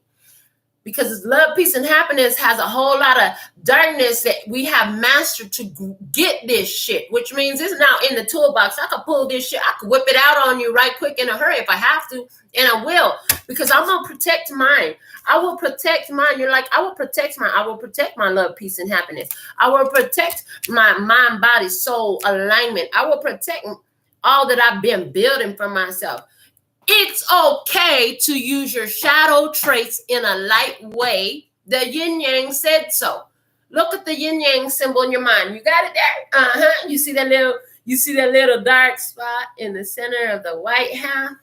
because love, peace, and happiness has a whole lot of darkness that we have mastered to get this shit, which means it's now in the toolbox. I could pull this shit. I could whip it out on you right quick in a hurry if I have to, and I will, because I'm gonna protect mine. I will protect mine. You're like, I will protect mine. I will protect my love, peace, and happiness. I will protect my mind, body, soul alignment. I will protect all that I've been building for myself. It's okay to use your shadow traits in a light way. The yin yang said so. Look at the yin yang symbol in your mind. You got it there? You see that little dark spot in the center of the white half?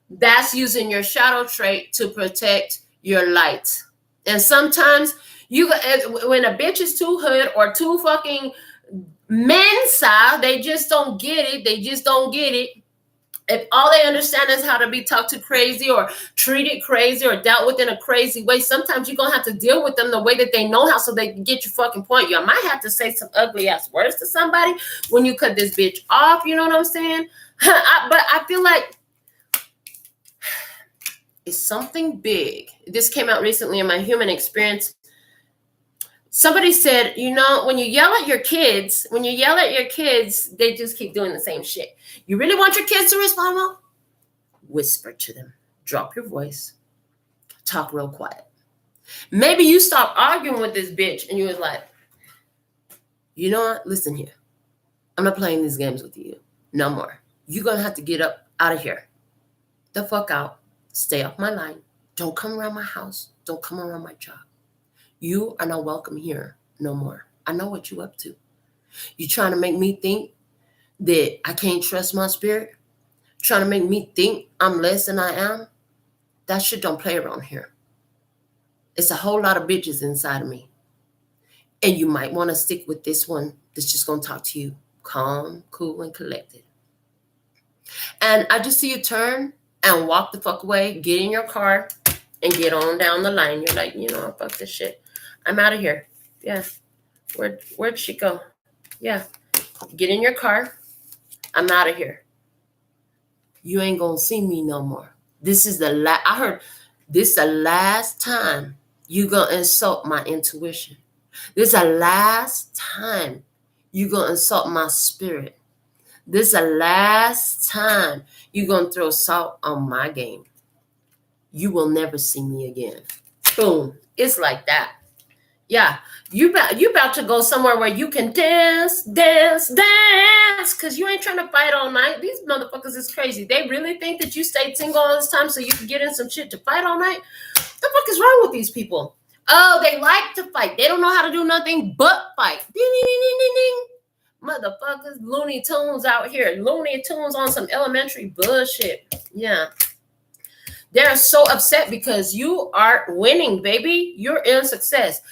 That's using your shadow trait to protect your light. And sometimes when a bitch is too hood or too fucking mensa, they just don't get it. They just don't get it. If all they understand is how to be talked to crazy or treated crazy or dealt with in a crazy way, sometimes you're going to have to deal with them the way that they know how, so they can get your fucking point. You might have to say some ugly ass words to somebody when you cut this bitch off. You know what I'm saying? But I feel like it's something big. This came out recently in my human experience. Somebody said, when you yell at your kids, they just keep doing the same shit. You really want your kids to respond well? Whisper to them. Drop your voice. Talk real quiet. Maybe you stop arguing with this bitch and you was like, you know what? Listen here. I'm not playing these games with you no more. You're going to have to get up out of here. The fuck out. Stay off my line. Don't come around my house. Don't come around my job. You are not welcome here no more. I know what you up to. You trying to make me think that I can't trust my spirit? Trying to make me think I'm less than I am? That shit don't play around here. It's a whole lot of bitches inside of me. And you might want to stick with this one that's just going to talk to you calm, cool, and collected. And I just see you turn and walk the fuck away, get in your car, and get on down the line. You're like, fuck this shit. I'm out of here. Yeah. Where'd she go? Yeah. Get in your car. I'm out of here. You ain't gonna see me no more. This is the last time you gonna insult my intuition. This is the last time you gonna insult my spirit. This is the last time you gonna throw salt on my game. You will never see me again. Boom. It's like that. Yeah. You about to go somewhere where you can dance, because you ain't trying to fight all night. These motherfuckers is crazy. They really think that you stayed single all this time so you can get in some shit to fight all night? What the fuck is wrong with these people? Oh, they like to fight. They don't know how to do nothing but fight. Ding, ding, ding, ding, ding, ding. Motherfuckers, Looney Tunes out here. Looney Tunes on some elementary bullshit. Yeah. They're so upset because you are winning, baby. You're in success.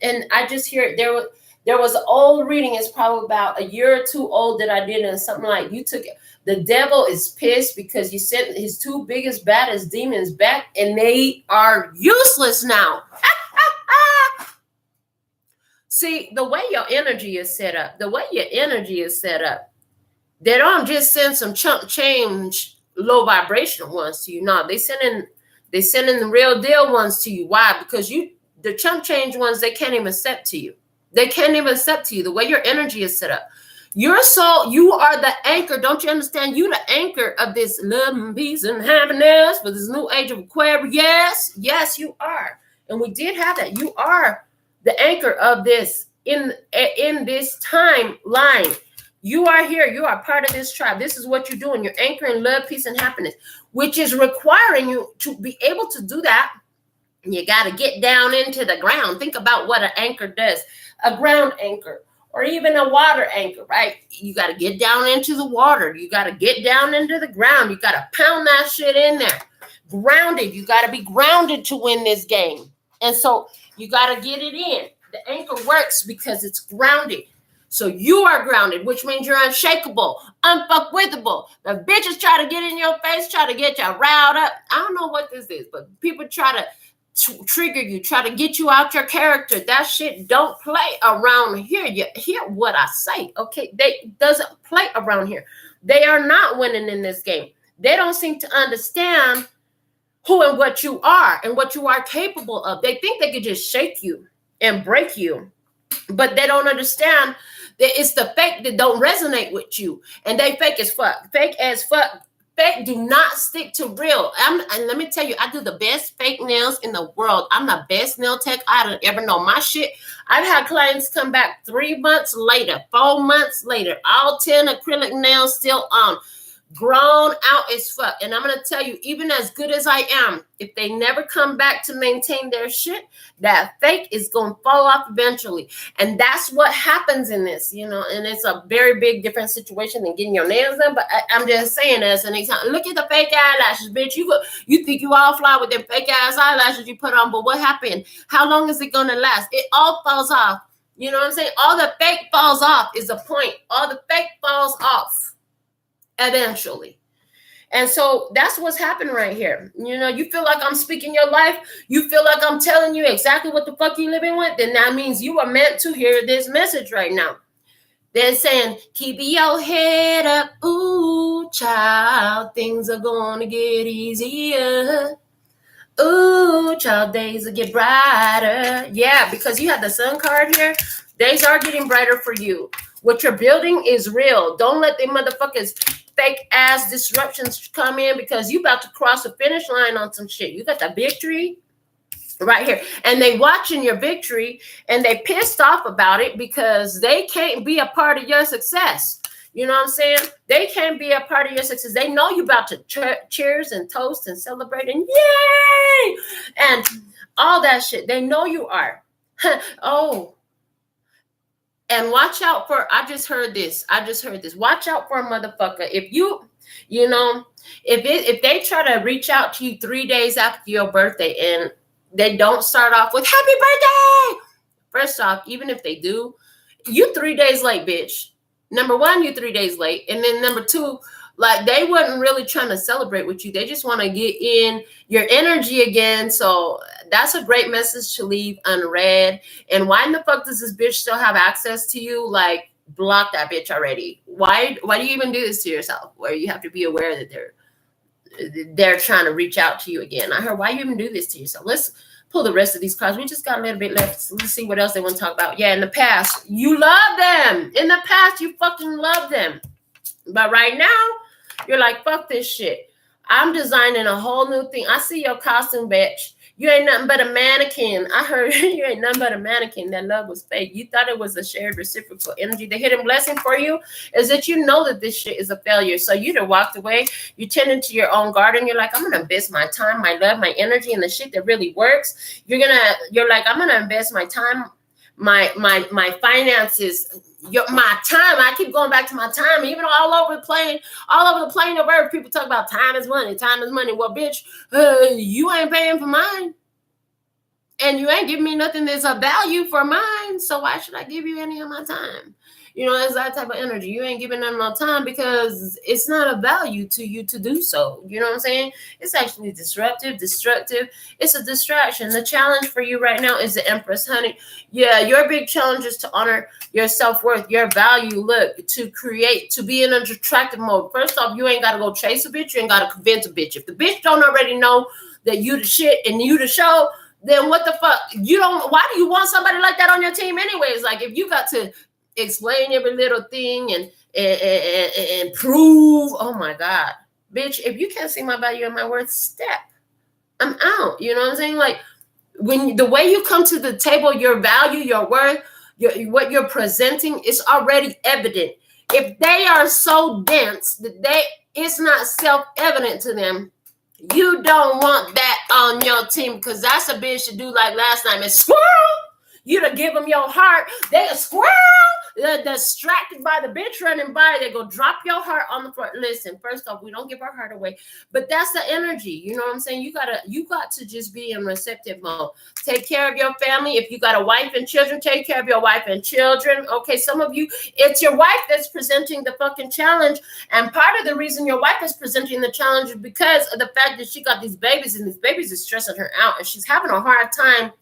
And I just hear there was an old reading. It's probably about a year or two old that I did, and something like, you took it. The devil is pissed because you sent his two biggest, baddest demons back, and they are useless now. See, the way your energy is set up, they don't just send some chunk change, low vibrational ones to you. No, they send in the real deal ones to you. Why? Because the chunk change ones, they can't even accept to you. They can't even accept to you the way your energy is set up. Your soul, you are the anchor. Don't you understand? You the anchor of this love and peace and happiness for this new age of Aquarius. Yes, you are. And we did have that. You are the anchor of this in this timeline. You are here. You are part of this tribe. This is what you're doing. You're anchoring love, peace, and happiness, which is requiring you to be able to do that You got to get down into the ground. Think about what an anchor does. A ground anchor or even a water anchor, right? You got to get down into the water. You got to get down into the ground. You got to pound that shit in there. Grounded. You got to be grounded to win this game. And so you got to get it in. The anchor works because it's grounded. So you are grounded, which means you're unshakable, unfuckwithable. The bitches try to get in your face, try to get you riled up. I don't know what this is, but people try to trigger you, try to get you out your character. That shit don't play around here. You hear what I say, okay? They doesn't play around here. They are not winning in this game. They don't seem to understand who and what you are and what you are capable of. They think they could just shake you and break you, but they don't understand that it's the fake that don't resonate with you, and they fake as fuck. Fake as fuck. Fake do not stick to real. And let me tell you, I do the best fake nails in the world. I'm the best nail tech I've ever known. My shit, I've had clients come back 3 months later, 4 months later, all 10 acrylic nails still on, grown out as fuck. And I'm going to tell you, even as good as I am, if they never come back to maintain their shit, that fake is going to fall off eventually. And that's what happens in this, you know, and it's a very big different situation than getting your nails done. But I'm just saying, as an example, look at the fake eyelashes, bitch. You think you all fly with them fake ass eyelashes you put on, but what happened? How long is it going to last? It all falls off. You know what I'm saying? All the fake falls off is the point. All the fake falls off eventually. And so that's what's happening right here. You know, you feel like I'm speaking your life. You feel like I'm telling you exactly what the fuck you living with. Then that means you are meant to hear this message right now. They're saying, keep your head up. Ooh, child, things are going to get easier. Ooh, child, days will get brighter. Yeah, because you have the sun card here. Days are getting brighter for you. What you're building is real. Don't let them motherfuckers fake ass disruptions come in, because you about to cross the finish line on some shit. You got the victory right here, and they watching your victory, and they pissed off about it because they can't be a part of your success. You know what I'm saying? They can't be a part of your success. They know you about to cheers and toast and celebrate and yay and all that shit. They know you are. Oh. And watch out for, I just heard this. Watch out for a motherfucker. If if they try to reach out to you 3 days after your birthday and they don't start off with happy birthday. First off, even if they do, you 3 days late, bitch. Number one, you 3 days late. And then number two, like, they wasn't really trying to celebrate with you. They just want to get in your energy again. So that's a great message to leave unread. And why in the fuck does this bitch still have access to you? Like, block that bitch already. Why do you even do this to yourself, where you have to be aware that they're trying to reach out to you again? I heard, why you even do this to yourself? Let's pull the rest of these cards. We just got a little bit left. So let's see what else they want to talk about. Yeah, in the past, you love them. In the past, you fucking love them. But right now, you're like, fuck this shit. I'm designing a whole new thing. I see your costume, bitch. You ain't nothing but a mannequin. I heard you ain't nothing but a mannequin. That love was fake. You thought it was a shared reciprocal energy. The hidden blessing for you is that you know that this shit is a failure. So you done walked away. You tended to your own garden. You're like, I'm going to invest my time, my love, my energy in the shit that really works. You're like, I'm going to invest my time, my finances, my time. I keep going back to my time, even all over the plane of earth. People talk about time is money. Well, bitch, you ain't paying for mine, and you ain't giving me nothing that's of value for mine. So why should I give you any of my time? You know, it's that type of energy. You ain't giving them no time because it's not of value to you to do so. You know what I'm saying? It's actually destructive. It's a distraction. The challenge for you right now is the Empress, honey. Yeah, your big challenge is to honor your self-worth, your value. Look, to be in an attractive mode. First off, you ain't got to go chase a bitch. You ain't got to convince a bitch. If the bitch don't already know that you the shit and you the show, then what the fuck? Why do you want somebody like that on your team anyways? Like, if you got to explain every little thing and prove, oh my God, bitch, if you can't see my value and my worth, step. I'm out. You know what I'm saying? Like, when the way you come to the table, your value, your worth, what you're presenting is already evident. If they are so dense that it's not self-evident to them, You don't want that on your team, because that's a bitch to do like last night and squirrel. You to give them your heart, they a squirrel. They're distracted by the bitch running by. They go drop your heart on the floor. Listen, first off, we don't give our heart away, but that's the energy. You know what I'm saying? You got to just be in receptive mode. Take care of your family. If you got a wife and children, take care of your wife and children. Okay, some of you, it's your wife that's presenting the fucking challenge, and part of the reason your wife is presenting the challenge is because of the fact that she got these babies, and these babies are stressing her out, and she's having a hard time.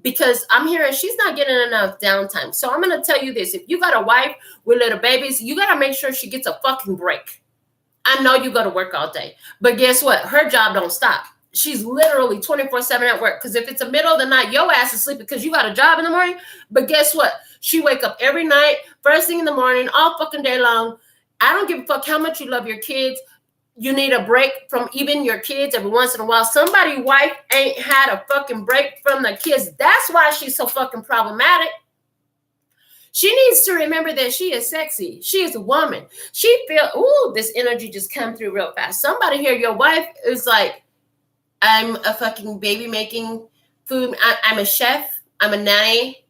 Because I'm hearing she's not getting enough downtime. So I'm going to tell you this. If you got a wife with little babies, you got to make sure she gets a fucking break. I know you go to work all day. But guess what? Her job don't stop. She's literally 24/7 at work. Because if it's the middle of the night, your ass is sleeping because you got a job in the morning. But guess what? She wake up every night, first thing in the morning, all fucking day long. I don't give a fuck how much you love your kids. You need a break from even your kids every once in a while. Somebody's wife ain't had a fucking break from the kids. That's why she's so fucking problematic. She needs to remember that she is sexy. She is a woman. She feel, ooh, this energy just come through real fast. Somebody here, your wife is like, I'm a fucking baby making food. I'm a chef. I'm a nanny.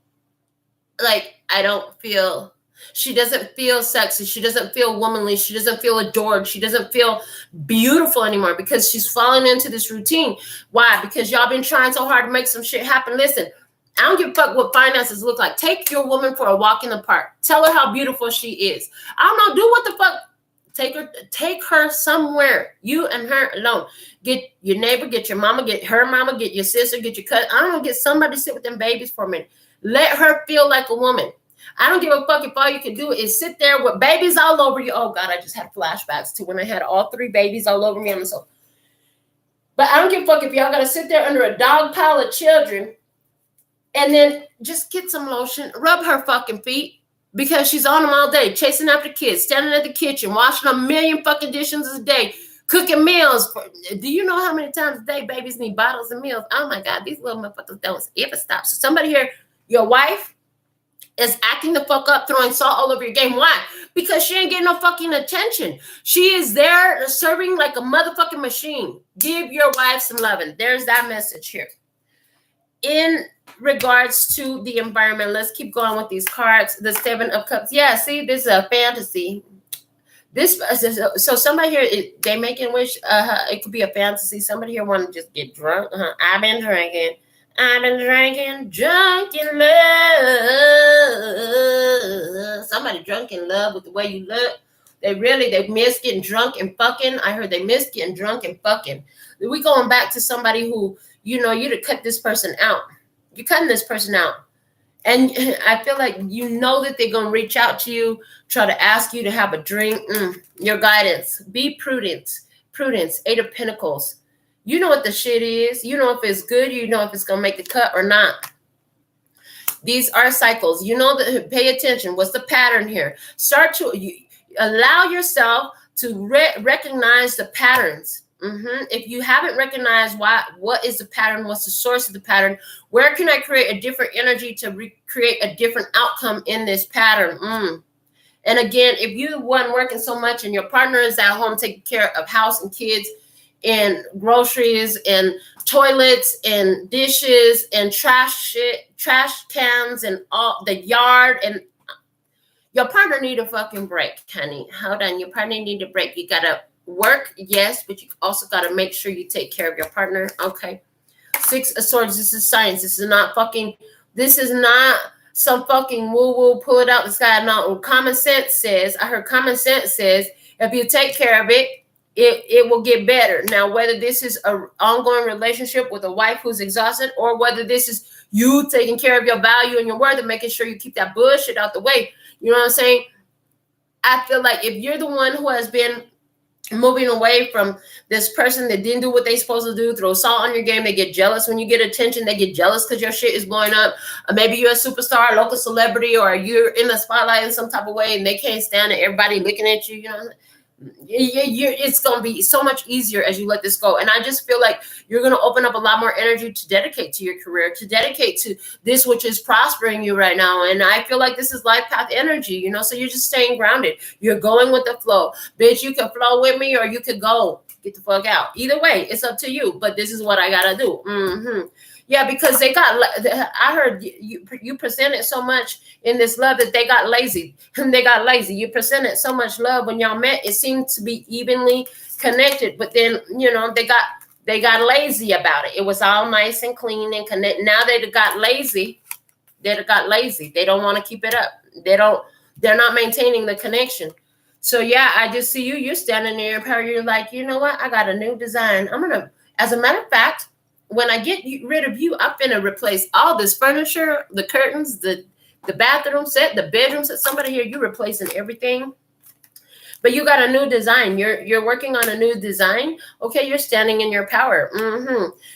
Like, I don't feel... She doesn't feel sexy. She doesn't feel womanly. She doesn't feel adored. She doesn't feel beautiful anymore because she's fallen into this routine. Why? Because y'all been trying so hard to make some shit happen. Listen, I don't give a fuck what finances look like. Take your woman for a walk in the park. Tell her how beautiful she is. I don't know. Do what the fuck. Take her somewhere. You and her alone. Get your neighbor, get your mama, get her mama, get your sister, get your cousin. I don't know. Get somebody to sit with them babies for a minute. Let her feel like a woman. I don't give a fuck if all you can do is sit there with babies all over you. Oh, God, I just had flashbacks to when I had all 3 babies all over me on the sofa. But I don't give a fuck if y'all got to sit there under a dog pile of children and then just get some lotion, rub her fucking feet because she's on them all day, chasing after kids, standing at the kitchen, washing a million fucking dishes a day, cooking meals. Do you know how many times a day babies need bottles of meals? Oh, my God, these little motherfuckers don't ever stop. So somebody here, your wife, is acting the fuck up, throwing salt all over your game. Why? Because she ain't getting no fucking attention. She is there serving like a motherfucking machine. Give your wife some loving. There's that message here. In regards to the environment, let's keep going with these cards. The 7 of Cups. Yeah, see, this is a fantasy. So somebody here, they making wish. It could be a fantasy. Somebody here want to just get drunk. I've been drinking, drunk in love. Somebody drunk in love with the way you look. They miss getting drunk and fucking. I heard they miss getting drunk and fucking. We going back to somebody who, you know, you to cut this person out. You're cutting this person out. And I feel like you know that they're going to reach out to you, try to ask you to have a drink. Your guidance. Be prudent. Prudence. 8 of Pentacles. You know what the shit is. You know if it's good. You know if it's going to make the cut or not. These are cycles. You know that. Pay attention. What's the pattern here? Start to allow yourself to recognize the patterns. If you haven't recognized what is the pattern, what's the source of the pattern, where can I create a different energy to create a different outcome in this pattern? And again, if you weren't working so much and your partner is at home taking care of house and kids and groceries and toilets and dishes and trash cans and all the yard, and your partner need a fucking break, honey. Hold on, your partner need a break. You gotta work, yes, but you also gotta make sure you take care of your partner. Okay. 6 of Swords. This is science. This is not some fucking woo-woo, pull it out the sky. No, common sense says, I heard common sense says, if you take care of it, it will get better. Now, whether this is an ongoing relationship with a wife who's exhausted, or whether this is you taking care of your value and your worth and making sure you keep that bullshit out the way. You know what I'm saying? I feel like if you're the one who has been moving away from this person that didn't do what they supposed to do, throw salt on your game, they get jealous when you get attention, they get jealous because your shit is blowing up. Or maybe you're a superstar, a local celebrity, or you're in the spotlight in some type of way and they can't stand it, everybody looking at you, you know. It's going to be so much easier as you let this go. And I just feel like you're going to open up a lot more energy to dedicate to your career, to dedicate to this which is prospering you right now. And I feel like this is life path energy, you know, so you're just staying grounded. You're going with the flow. Bitch, you can flow with me or you could go get the fuck out. Either way, it's up to you. But this is what I got to do. Yeah, because I heard you presented so much in this love that they got lazy. They got lazy. You presented so much love when y'all met. It seemed to be evenly connected, but then, you know, they got lazy about it. It was all nice and clean and connected. Now they got lazy. They got lazy. They don't want to keep it up. They're not maintaining the connection. So yeah, I just see you're standing there in power. You're like, you know what? I got a new design. As a matter of fact, when I get rid of you, I'm finna replace all this furniture, the curtains, the bathroom set, the bedroom set. Somebody here, you're replacing everything. But you got a new design. You're working on a new design. Okay, you're standing in your power.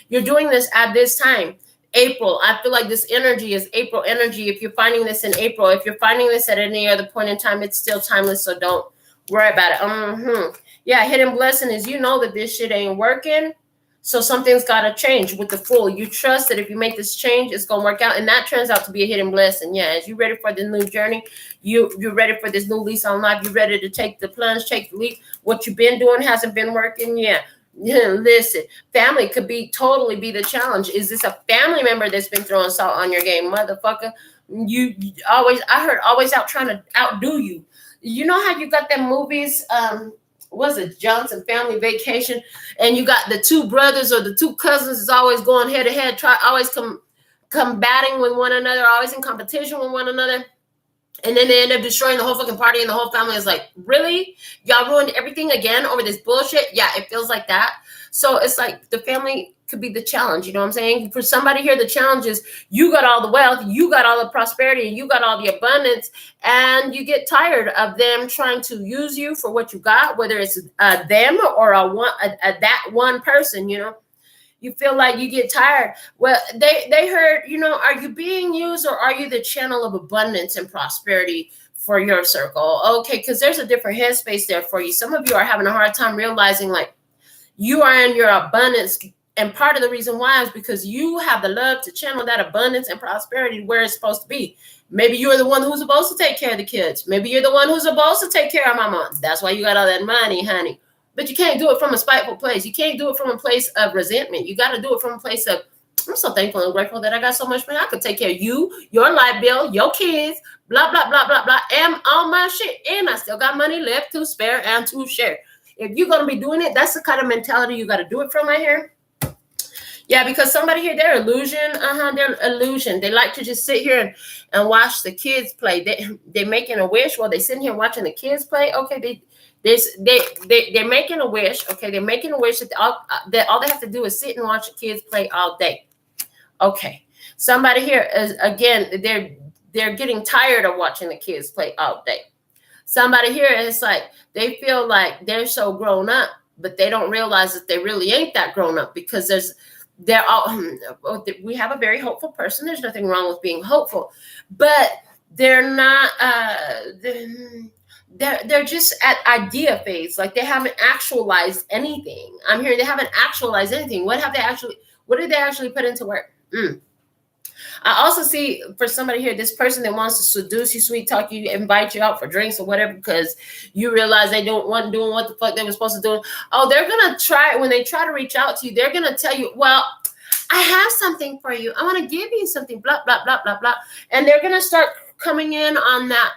You're doing this at this time. April. I feel like this energy is April energy. If you're finding this in April, if you're finding this at any other point in time, it's still timeless, so don't worry about it. Yeah, hidden blessing is you know that this shit ain't working. So something's got to change with the Fool. You trust that if you make this change, it's going to work out. And that turns out to be a hidden blessing. Yeah, as you're ready for the new journey, you're ready for this new lease on life. You're ready to take the plunge, take the leap. What you've been doing hasn't been working. Yeah, listen, family could totally be the challenge. Is this a family member that's been throwing salt on your game? Motherfucker, you always, I heard, always out trying to outdo you. You know how you got them movies, was it Johnson Family Vacation, and you got the two brothers or the two cousins is always going head to head, always combating with one another, always in competition with one another, and then they end up destroying the whole fucking party, and the whole family is like, really? Y'all ruined everything again over this bullshit? Yeah, it feels like that. So it's like the family could be the challenge, you know what I'm saying? For somebody here, the challenge is you got all the wealth, you got all the prosperity, you got all the abundance, and you get tired of them trying to use you for what you got, whether it's them or that one person, you know? You feel like you get tired. Well, they heard, you know, are you being used or are you the channel of abundance and prosperity for your circle? Okay, because there's a different headspace there for you. Some of you are having a hard time realizing like you are in your abundance. And part of the reason why is because you have the love to channel that abundance and prosperity where it's supposed to be. Maybe you're the one who's supposed to take care of the kids. Maybe you're the one who's supposed to take care of mama. That's why you got all that money, honey. But you can't do it from a spiteful place. You can't do it from a place of resentment. You got to do it from a place of, I'm so thankful and grateful that I got so much money. I could take care of you, your light bill, your kids, blah, blah, blah, blah, blah, and all my shit. And I still got money left to spare and to share. If you're going to be doing it, that's the kind of mentality you got to do it from right here. Yeah, because somebody here, they're illusion. They're illusion. They like to just sit here and watch the kids play. They're making a wish while they're sitting here watching the kids play. Okay, they're making a wish. Okay, they're making a wish that all they have to do is sit and watch the kids play all day. Okay, somebody here is, again, they're getting tired of watching the kids play all day. Somebody here is like, they feel like they're so grown up, but they don't realize that they really ain't that grown up because we have a very hopeful person. There's nothing wrong with being hopeful, but they're not, they're just at idea phase. Like they haven't actualized anything. I'm hearing they haven't actualized anything. What did they actually put into work? I also see for somebody here, this person that wants to seduce you, sweet talk you, invite you out for drinks or whatever, because you realize they weren't doing what the fuck they were supposed to do. Oh, they're going to try, when they try to reach out to you, they're going to tell you, well, I have something for you. I want to give you something, blah, blah, blah, blah, blah. And they're going to start coming in on that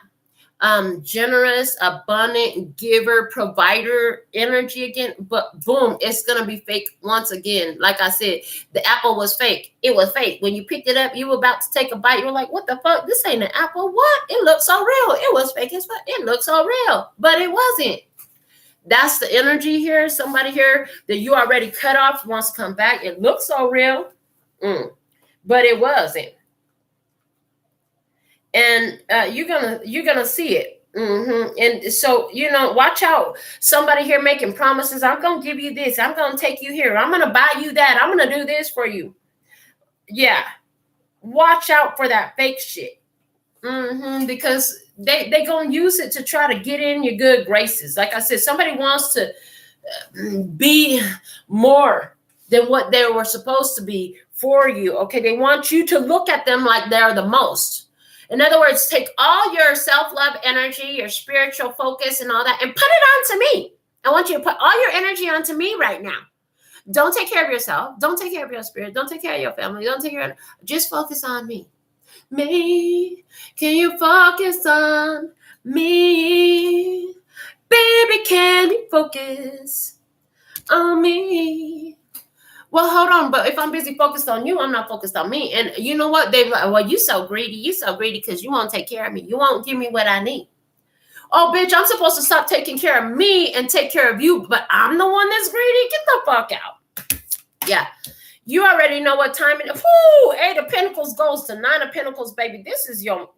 generous, abundant, giver, provider energy again. But boom, it's going to be fake once again. Like I said, the apple was fake. It was fake. When you picked it up, you were about to take a bite. You were like, what the fuck? This ain't an apple. What? It looks so real. It was fake as fuck. It looks so real, but it wasn't. That's the energy here. Somebody here that you already cut off wants to come back. It looks so real, but it wasn't. And you're gonna see it. And so, you know, watch out. Somebody here making promises. I'm gonna give you this. I'm gonna take you here. I'm gonna buy you that. I'm gonna do this for you. Yeah, watch out for that fake shit. Because They gonna use it to try to get in your good graces. Like I said, somebody wants to be more than what they were supposed to be for you. Okay, they want you to look at them like they're the most. In other words, take all your self-love energy, your spiritual focus and all that, and put it onto me. I want you to put all your energy onto me right now. Don't take care of yourself. Don't take care of your spirit. Don't take care of your family. Don't take care of, just focus on me. Me, can you focus on me? Baby, can you focus on me? Well, hold on, but if I'm busy focused on you, I'm not focused on me. And you know what? They're like, well, you so greedy. You so greedy because you won't take care of me. You won't give me what I need. Oh, bitch, I'm supposed to stop taking care of me and take care of you, but I'm the one that's greedy. Get the fuck out. Yeah. You already know what time it is. Whoo, 8 of Pentacles goes to 9 of Pentacles, baby. This is your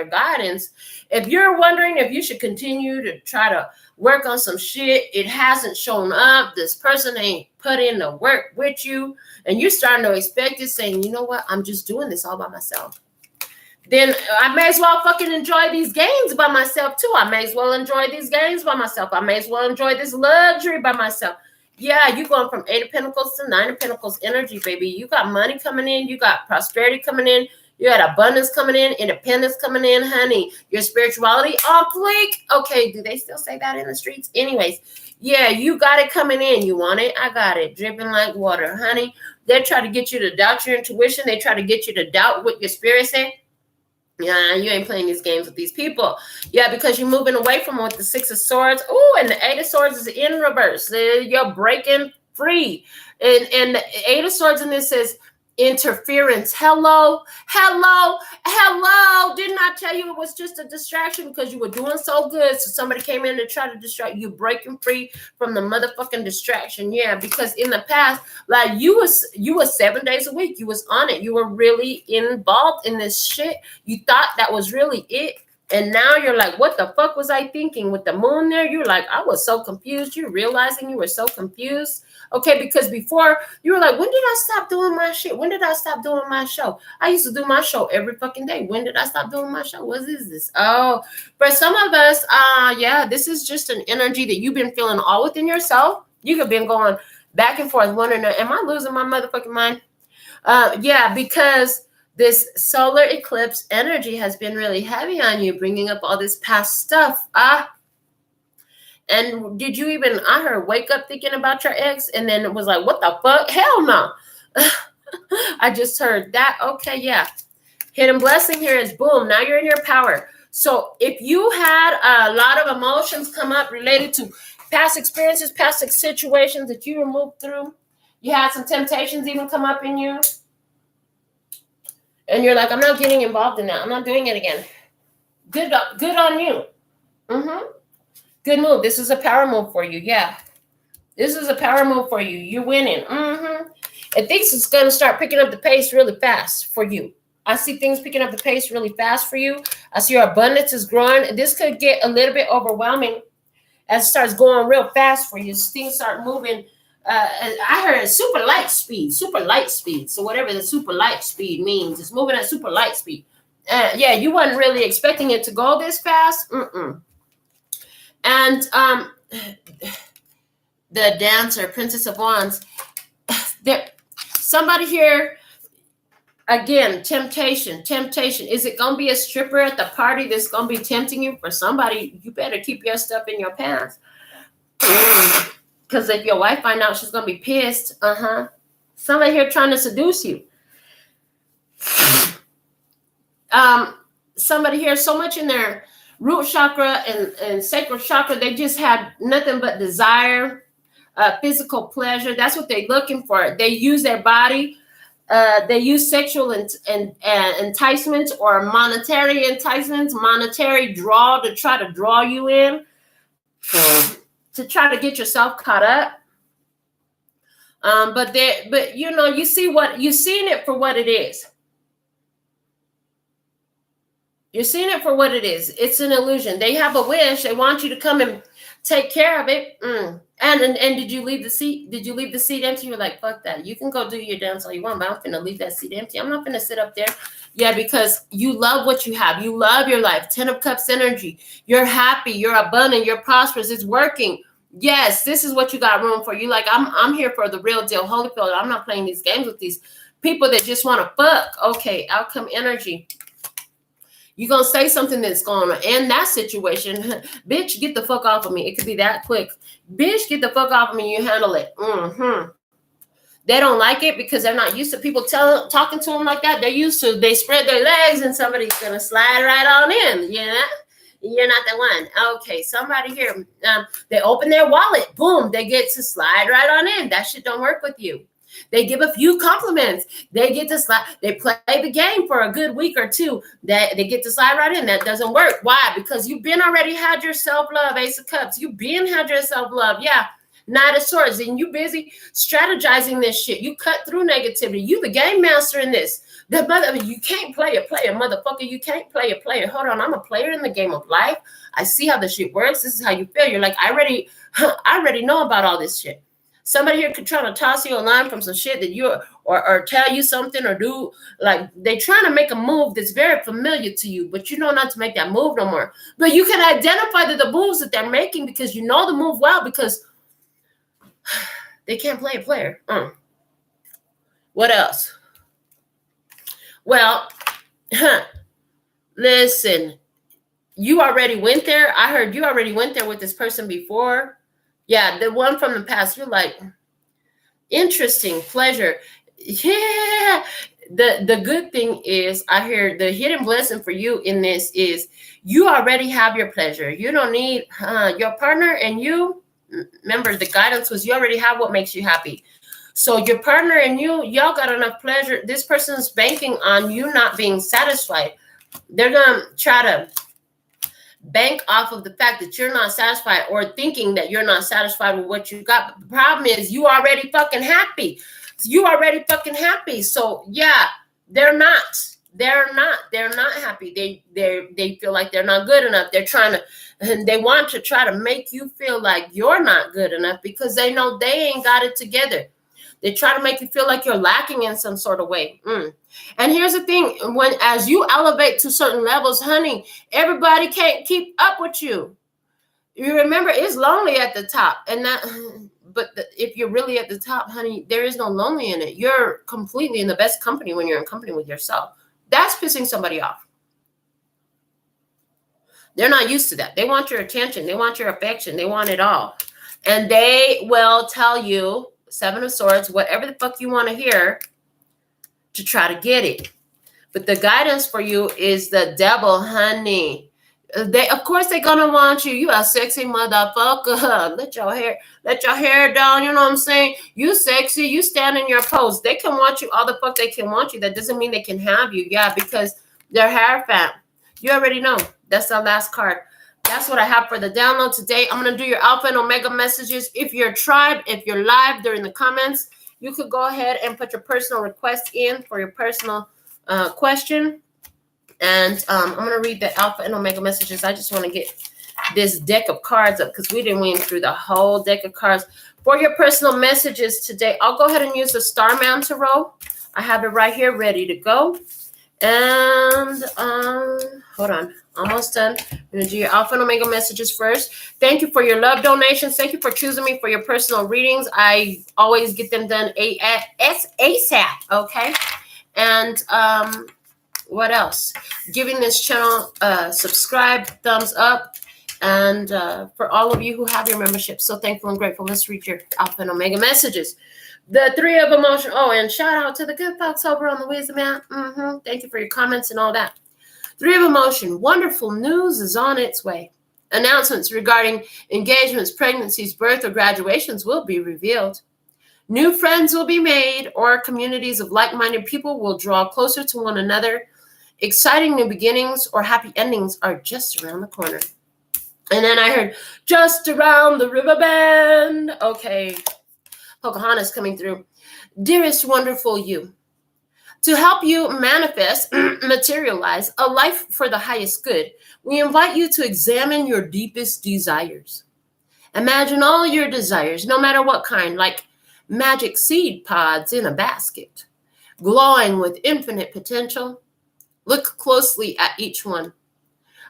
guidance. If you're wondering if you should continue to try to work on some shit, it hasn't shown up. This person ain't put in the work with you, and you're starting to expect it, saying, you know what? I'm just doing this all by myself. Then I may as well fucking enjoy these games by myself too. I may as well enjoy these games by myself. I may as well enjoy this luxury by myself. Yeah, you're going from 8 of Pentacles to 9 of Pentacles energy, baby. You got money coming in. You got prosperity coming in. You got abundance coming in. Independence coming in, honey. Your spirituality on fleek. Okay, do they still say that in the streets? Anyways, yeah, you got it coming in. You want it? I got it. Dripping like water, honey. They try to get you to doubt your intuition. They try to get you to doubt what your spirit said. Yeah, you ain't playing these games with these people. Yeah, because you're moving away from with the 6 of Swords. Oh, and the 8 of Swords is in reverse. You're breaking free. And the 8 of Swords in this says interference. Hello. Didn't I tell you it was just a distraction because you were doing so good? So somebody came in to try to distract you, breaking free from the motherfucking distraction. Yeah, because in the past, like you was 7 days a week. You was on it. You were really involved in this shit. You thought that was really it. And now you're like, what the fuck was I thinking? With the moon there, you're like, I was so confused. You're realizing you were so confused. Okay, because before you were like, when did I stop doing my shit? When did I stop doing my show? I used to do my show every fucking day. When did I stop doing my show? What is this? Oh, for some of us, yeah, this is just an energy that you've been feeling all within yourself. You have been going back and forth, wondering, am I losing my motherfucking mind? Yeah, because this solar eclipse energy has been really heavy on you, bringing up all this past stuff. And did you even, I heard, wake up thinking about your ex, and then it was like, what the fuck? Hell no. I just heard that. Okay, yeah. Hidden blessing here is boom. Now you're in your power. So if you had a lot of emotions come up related to past experiences, past situations that you were moved through, you had some temptations even come up in you, and you're like, I'm not getting involved in that. I'm not doing it again. Good on you. Good move. This is a power move for you. Yeah. This is a power move for you. You're winning. And things is going to start picking up the pace really fast for you. I see things picking up the pace really fast for you. I see your abundance is growing. This could get a little bit overwhelming as it starts going real fast for you. Things start moving. I heard super light speed. So whatever the super light speed means, it's moving at super light speed. Yeah, you weren't really expecting it to go this fast. And the dancer, Princess of Wands, there, somebody here, again, temptation. Is it going to be a stripper at the party that's going to be tempting you? For somebody, you better keep your stuff in your pants. Because if your wife find out, she's going to be pissed. Somebody here trying to seduce you. Somebody here, so much in their root chakra and sacral chakra, they just have nothing but desire, physical pleasure. That's what they're looking for. They use their body. They use sexual enticements or monetary enticements, monetary draw to try to draw you in, to try to get yourself caught up. But you know, you see what you're seeing it for what it is. You're seeing it for what it is. It's an illusion. They have a wish. They want you to come and take care of it. And did you leave the seat? Did you leave the seat empty? You're like, fuck that. You can go do your dance all you want, but I'm finna leave that seat empty. I'm not finna sit up there. Yeah, because you love what you have. You love your life. 10 of Cups energy. You're happy. You're abundant. You're prosperous. It's working. Yes, this is what you got room for. You like, I'm here for the real deal, Holyfield. I'm not playing these games with these people that just want to fuck. Okay, outcome energy. You're going to say something that's going to end that situation. Bitch, get the fuck off of me. It could be that quick. Bitch, get the fuck off of me. You handle it. They don't like it because they're not used to people talking to them like that. They're used to, they spread their legs and somebody's going to slide right on in. You know? You're not the one. Okay, somebody here, they open their wallet. Boom, they get to slide right on in. That shit don't work with you. They give a few compliments. They get to slide. They play the game for a good week or two. That they get to slide right in. That doesn't work. Why? Because you've been already had your self-love, Ace of Cups. You've been had your self-love. Yeah. Knight of Swords. And you busy strategizing this shit. You cut through negativity. You the game master in this. You can't play a player, motherfucker. You can't play a player. Hold on. I'm a player in the game of life. I see how the shit works. This is how you feel. You're like, I already know about all this shit. Somebody here could try to toss you a line from some shit that you or tell you something or do, like they trying to make a move that's very familiar to you, but you know not to make that move no more. But you can identify the moves that they're making because you know the move well because they can't play a player. What else? Well, listen, you already went there. I heard you already went there with this person before. Yeah, the one from the past, you're like, interesting, pleasure. Yeah. The good thing is, I hear the hidden blessing for you in this is you already have your pleasure. You don't need your partner and you. Remember, the guidance was you already have what makes you happy. So your partner and y'all got enough pleasure. This person's banking on you not being satisfied. They're going to try to bank off of the fact that you're not satisfied or thinking that you're not satisfied with what you got. But the problem is you already fucking happy. You already fucking happy. So yeah, they're not happy. They feel like they're not good enough. They're trying to, and they want to try to make you feel like you're not good enough because they know they ain't got it together. They try to make you feel like you're lacking in some sort of way. And here's the thing. As you elevate to certain levels, honey, everybody can't keep up with you. You remember, it's lonely at the top. If you're really at the top, honey, there is no lonely in it. You're completely in the best company when you're in company with yourself. That's pissing somebody off. They're not used to that. They want your attention. They want your affection. They want it all. And they will tell you, Seven of Swords, whatever the fuck you want to hear to try to get it. But the guidance for you is the Devil, honey. Of course they're gonna want you. You a sexy motherfucker. Let your hair down. You know what I'm saying? You sexy. You stand in your pose. They can want you all the fuck they can want you. That doesn't mean they can have you. Yeah, because they're hair fat. You already know. That's the last card. That's what I have for the download today. I'm going to do your Alpha and Omega messages. If you're tribe, if you're live during the comments, you could go ahead and put your personal request in for your personal question. And I'm going to read the Alpha and Omega messages. I just want to get this deck of cards up because we didn't win through the whole deck of cards. For your personal messages today, I'll go ahead and use the Starman Tarot. I have it right here ready to go. And hold on. Almost done. I'm going to do your Alpha and Omega messages first. Thank you for your love donations. Thank you for choosing me for your personal readings. I always get them done ASAP. Okay. And what else? Giving this channel subscribe, thumbs up. And for all of you who have your membership, so thankful and grateful. Let's read your Alpha and Omega messages. The Three of Emotion. Oh, and shout out to the good folks over on the Wisdom app. Thank you for your comments and all that. Three of Emotion. Wonderful news is on its way. Announcements regarding engagements, pregnancies, birth, or graduations will be revealed. New friends will be made, or communities of like-minded people will draw closer to one another. Exciting new beginnings or happy endings are just around the corner. And then I heard, just around the river bend. Okay. Pocahontas coming through. Dearest wonderful you, to help you manifest, materialize a life for the highest good, we invite you to examine your deepest desires. Imagine all your desires, no matter what kind, like magic seed pods in a basket, glowing with infinite potential. Look closely at each one.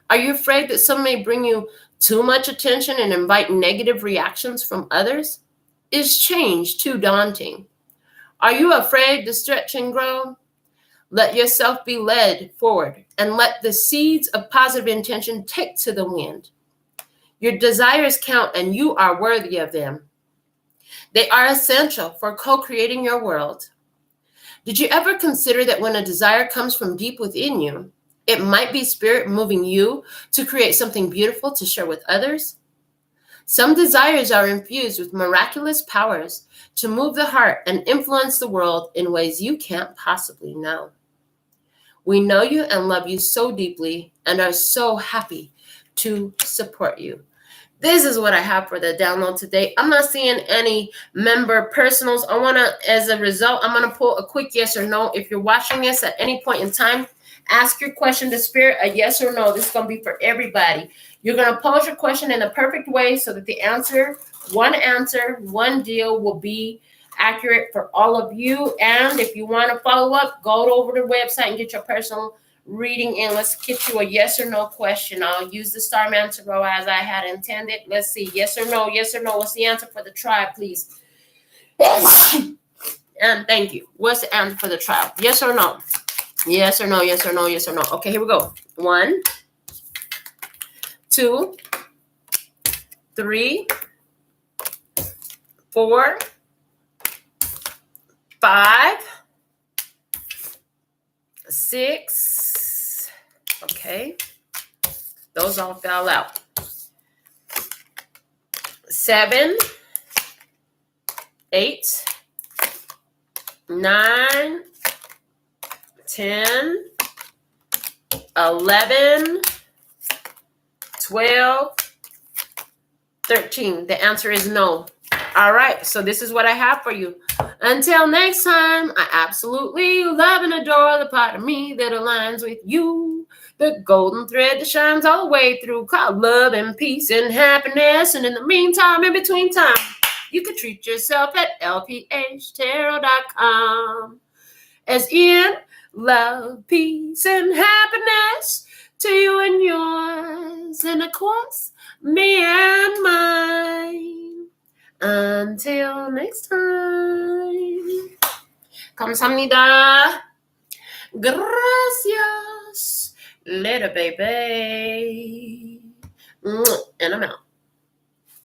Are you afraid that some may bring you too much attention and invite negative reactions from others? Is change too daunting? Are you afraid to stretch and grow? Let yourself be led forward and let the seeds of positive intention take to the wind. Your desires count and you are worthy of them. They are essential for co-creating your world. Did you ever consider that when a desire comes from deep within you, it might be spirit moving you to create something beautiful to share with others? Some desires are infused with miraculous powers to move the heart and influence the world in ways you can't possibly know. We know you and love you so deeply and are so happy to support you. This is what I have for the download today. I'm not seeing any member personals. As a result, I'm going to pull a quick yes or no. If you're watching this at any point in time, ask your question to spirit, a yes or no. This is going to be for everybody. You're going to pose your question in a perfect way so that the answer, one deal will be accurate for all of you. And if you want to follow up, go over to the website and get your personal reading in. Let's get you a yes or no question. I'll use the Starman to go as I had intended. Let's see. Yes or no? Yes or no? What's the answer for the tribe, please? And thank you. What's the answer for the tribe? Yes or no? Yes or no? Yes or no? Yes or no? Okay, here we go. 1, 2, 3, 4, 5, 6. Okay. Those all fell out. 7, 8, 9, 10, 11, 12, 13. The answer is no. All right, so this is what I have for you. Until next time, I absolutely love and adore the part of me that aligns with you. The golden thread that shines all the way through, called love and peace and happiness. And in the meantime, in between time, you can treat yourself at LPHtarot.com. As in love, peace, and happiness to you and yours. And of course, me and mine. Until next time. Kamsahamnida. Gracias. Later, baby. And I'm out.